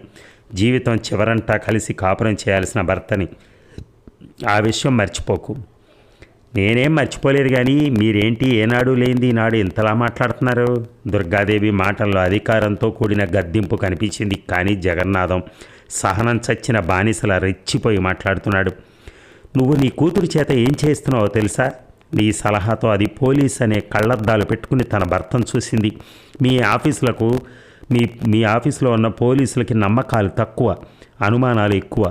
జీవితం చివరంటా కలిసి కాపురం చేయాల్సిన భర్తని. ఆ విషయం మర్చిపోకు. నేనేం మర్చిపోలేదు. కానీ మీరేంటి ఏనాడు లేనిది ఈనాడు ఇంతలా మాట్లాడుతున్నారు? దుర్గాదేవి మాటల్లో అధికారంతో కూడిన గద్దింపు కనిపించింది. కానీ జగన్నాథం సహనం చచ్చిన బానిసలా రెచ్చిపోయి మాట్లాడుతున్నాడు. నువ్వు నీ కూతురు చేత ఏం చేస్తున్నావో తెలుసా? నీ సలహాతో అది పోలీస్ అనే కళ్ళద్దాలు పెట్టుకుని తన భర్తను చూసింది. మీ ఆఫీసులో ఉన్న పోలీసులకి నమ్మకాలు తక్కువ, అనుమానాలు ఎక్కువ.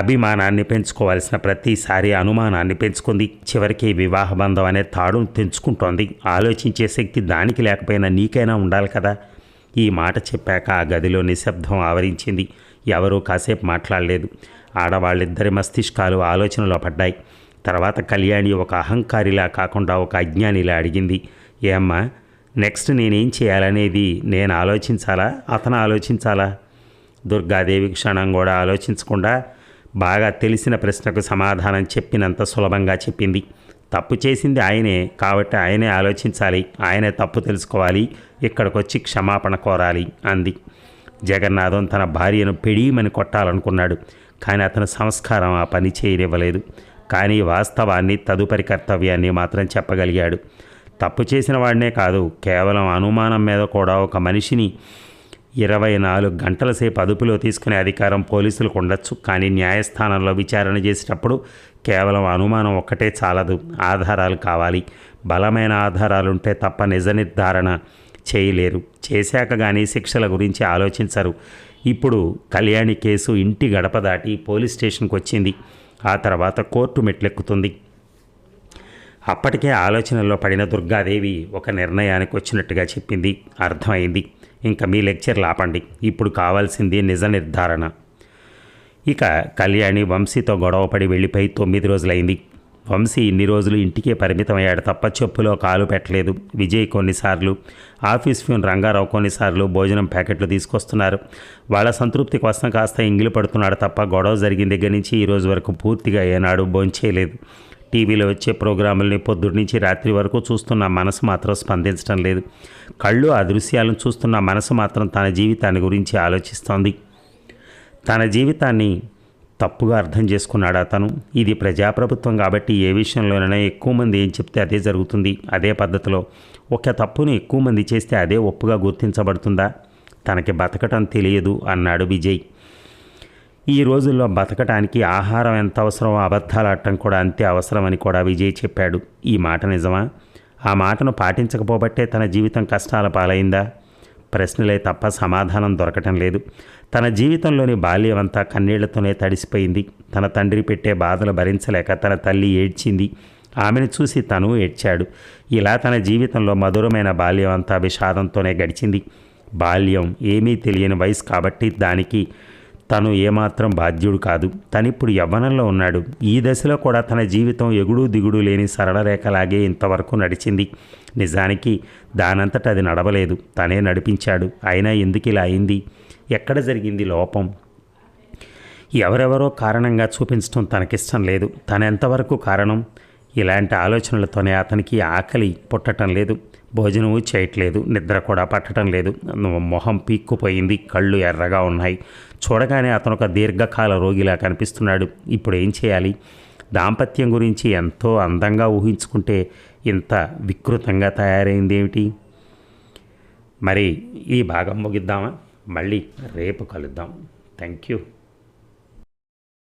అభిమానాన్ని పెంచుకోవాల్సిన ప్రతిసారి అనుమానాన్ని పెంచుకుంది. చివరికి వివాహ బంధం అనే తాడును తెంచుకుంటోంది. ఆలోచించే శక్తి దానికి లేకపోయినా నీకైనా ఉండాలి కదా. ఈ మాట చెప్పాక ఆ గదిలో నిశ్శబ్దం ఆవరించింది. ఎవరూ కాసేపు మాట్లాడలేదు. ఆడవాళ్ళిద్దరి మస్తిష్కాలు ఆలోచనలో పడ్డాయి. తర్వాత కళ్యాణి ఒక అహంకారిలా కాకుండా ఒక అజ్ఞానిలా అడిగింది, ఏమ్మా నెక్స్ట్ నేనేం చేయాలనేది నేను ఆలోచించాలా, అతను ఆలోచించాలా? దుర్గాదేవి క్షణం కూడా ఆలోచించకుండా బాగా తెలిసిన ప్రశ్నకు సమాధానం చెప్పినంత సులభంగా చెప్పింది. తప్పు చేసింది ఆయనే కాబట్టి ఆయనే ఆలోచించాలి, ఆయనే తప్పు తెలుసుకోవాలి, ఇక్కడికొచ్చి క్షమాపణ కోరాలి అంది. జగన్నాథం తన భార్యను పెడీమని కొట్టాలనుకున్నాడు, కానీ అతని సంస్కారం ఆ పని చేయనివ్వలేదు. కానీ వాస్తవాన్ని, తదుపరి కర్తవ్యాన్ని మాత్రం చెప్పగలిగాడు. తప్పు చేసిన వాడినే కాదు, కేవలం అనుమానం మీద కూడా ఒక మనిషిని 24 గంటల సేపు అదుపులో తీసుకునే అధికారం పోలీసులకు ఉండొచ్చు. కానీ న్యాయస్థానంలో విచారణ చేసేటప్పుడు కేవలం అనుమానం ఒక్కటే చాలదు, ఆధారాలు కావాలి. బలమైన ఆధారాలుంటే తప్ప నిజ నిర్ధారణ చేయలేరు. చేశాక కానీ శిక్షల గురించి ఆలోచించరు. ఇప్పుడు కళ్యాణి కేసు ఇంటి గడప దాటి పోలీస్ స్టేషన్కి వచ్చింది. ఆ తర్వాత కోర్టు మెట్లెక్కుతుంది. అప్పటికే ఆలోచనలో పడిన దుర్గాదేవి ఒక నిర్ణయానికి వచ్చినట్టుగా చెప్పింది. అర్థమైంది, ఇంకా మీ లెక్చర్లు ఆపండి, ఇప్పుడు కావాల్సింది నిజ నిర్ధారణ. ఇక కళ్యాణి వంశీతో గొడవపడి వెళ్ళిపోయి 9 రోజులైంది. వంశీ ఇన్ని రోజులు ఇంటికే పరిమితమయ్యాడు తప్ప చెప్పులో కాలు పెట్టలేదు. విజయ్ కొన్నిసార్లు, ఆఫీస్ ఫ్యూన్ రంగారావు కొన్నిసార్లు భోజనం ప్యాకెట్లు తీసుకొస్తున్నారు. వాళ్ళ సంతృప్తి కోసం కాస్త ఇంగిలి పడుతున్నాడు తప్ప గొడవ జరిగిన దగ్గర నుంచి ఈ రోజు వరకు పూర్తిగా ఏనాడు భోంచేయలేదు. టీవీలో వచ్చే ప్రోగ్రాముల్ని పొద్దున్న నుంచి రాత్రి వరకు చూస్తున్న మనసు మాత్రం స్పందించడం లేదు. కళ్ళు ఆ దృశ్యాలను చూస్తున్న మనసు మాత్రం తన జీవితాన్ని గురించి ఆలోచిస్తోంది. తన జీవితాన్ని తప్పుగా అర్థం చేసుకున్నాడు అతను. ఇది ప్రజాప్రభుత్వం కాబట్టి ఏ విషయంలోనైనా ఎక్కువ మంది ఏం చెప్తే అదే జరుగుతుంది. అదే పద్ధతిలో ఒక తప్పును ఎక్కువ మంది చేస్తే అదే ఒప్పుగా గుర్తించబడుతుందా? తనకి బతకటం తెలియదు అన్నాడు విజయ్. ఈ రోజుల్లో బతకటానికి ఆహారం ఎంత అవసరమో అబద్ధాలు ఆడటం కూడా అంతే అవసరమని కూడా విజయ్ చెప్పాడు. ఈ మాట నిజమా? ఆ మాటను పాటించకపోబట్టే తన జీవితం కష్టాల పాలైందా? ప్రశ్నలే తప్ప సమాధానం దొరకటం లేదు. తన జీవితంలోని బాల్యమంతా కన్నీళ్లతోనే తడిసిపోయింది. తన తండ్రి పెట్టే బాధలు భరించలేక తన తల్లి ఏడ్చింది. ఆమెను చూసి తను ఏడ్చాడు. ఇలా తన జీవితంలో మధురమైన బాల్యం అంతా విషాదంతోనే గడిచింది. బాల్యం ఏమీ తెలియని వయసు కాబట్టి దానికి తను ఏమాత్రం బాధ్యుడు కాదు. తనిప్పుడు యవ్వనంలో ఉన్నాడు. ఈ దశలో కూడా తన జీవితం ఎగుడు దిగుడు లేని సరళ రేఖలాగే ఇంతవరకు నడిచింది. నిజానికి దానంతట అది నడవలేదు, తనే నడిపించాడు. అయినా ఎందుకు ఇలా అయింది? ఎక్కడ జరిగింది లోపం? ఎవరెవరో కారణంగా చూపించడం తనకిష్టం లేదు. తనెంతవరకు కారణం? ఇలాంటి ఆలోచనలతోనే అతనికి ఆకలి పుట్టడం లేదు, భోజనము చేయట్లేదు, నిద్ర కూడా పట్టడం లేదు. మొహం పీక్కుపోయింది, కళ్ళు ఎర్రగా ఉన్నాయి. చూడగానే అతను ఒక దీర్ఘకాల రోగిలా కనిపిస్తున్నాడు. ఇప్పుడు ఏం చేయాలి? దాంపత్యం గురించి ఎంతో అందంగా ఊహించుకుంటే ఇంత వికృతంగా తయారైంది ఏమిటి? మరి ఈ భాగం ముగిద్దామా? మళ్ళీ రేపు కలుద్దాం. Thank you.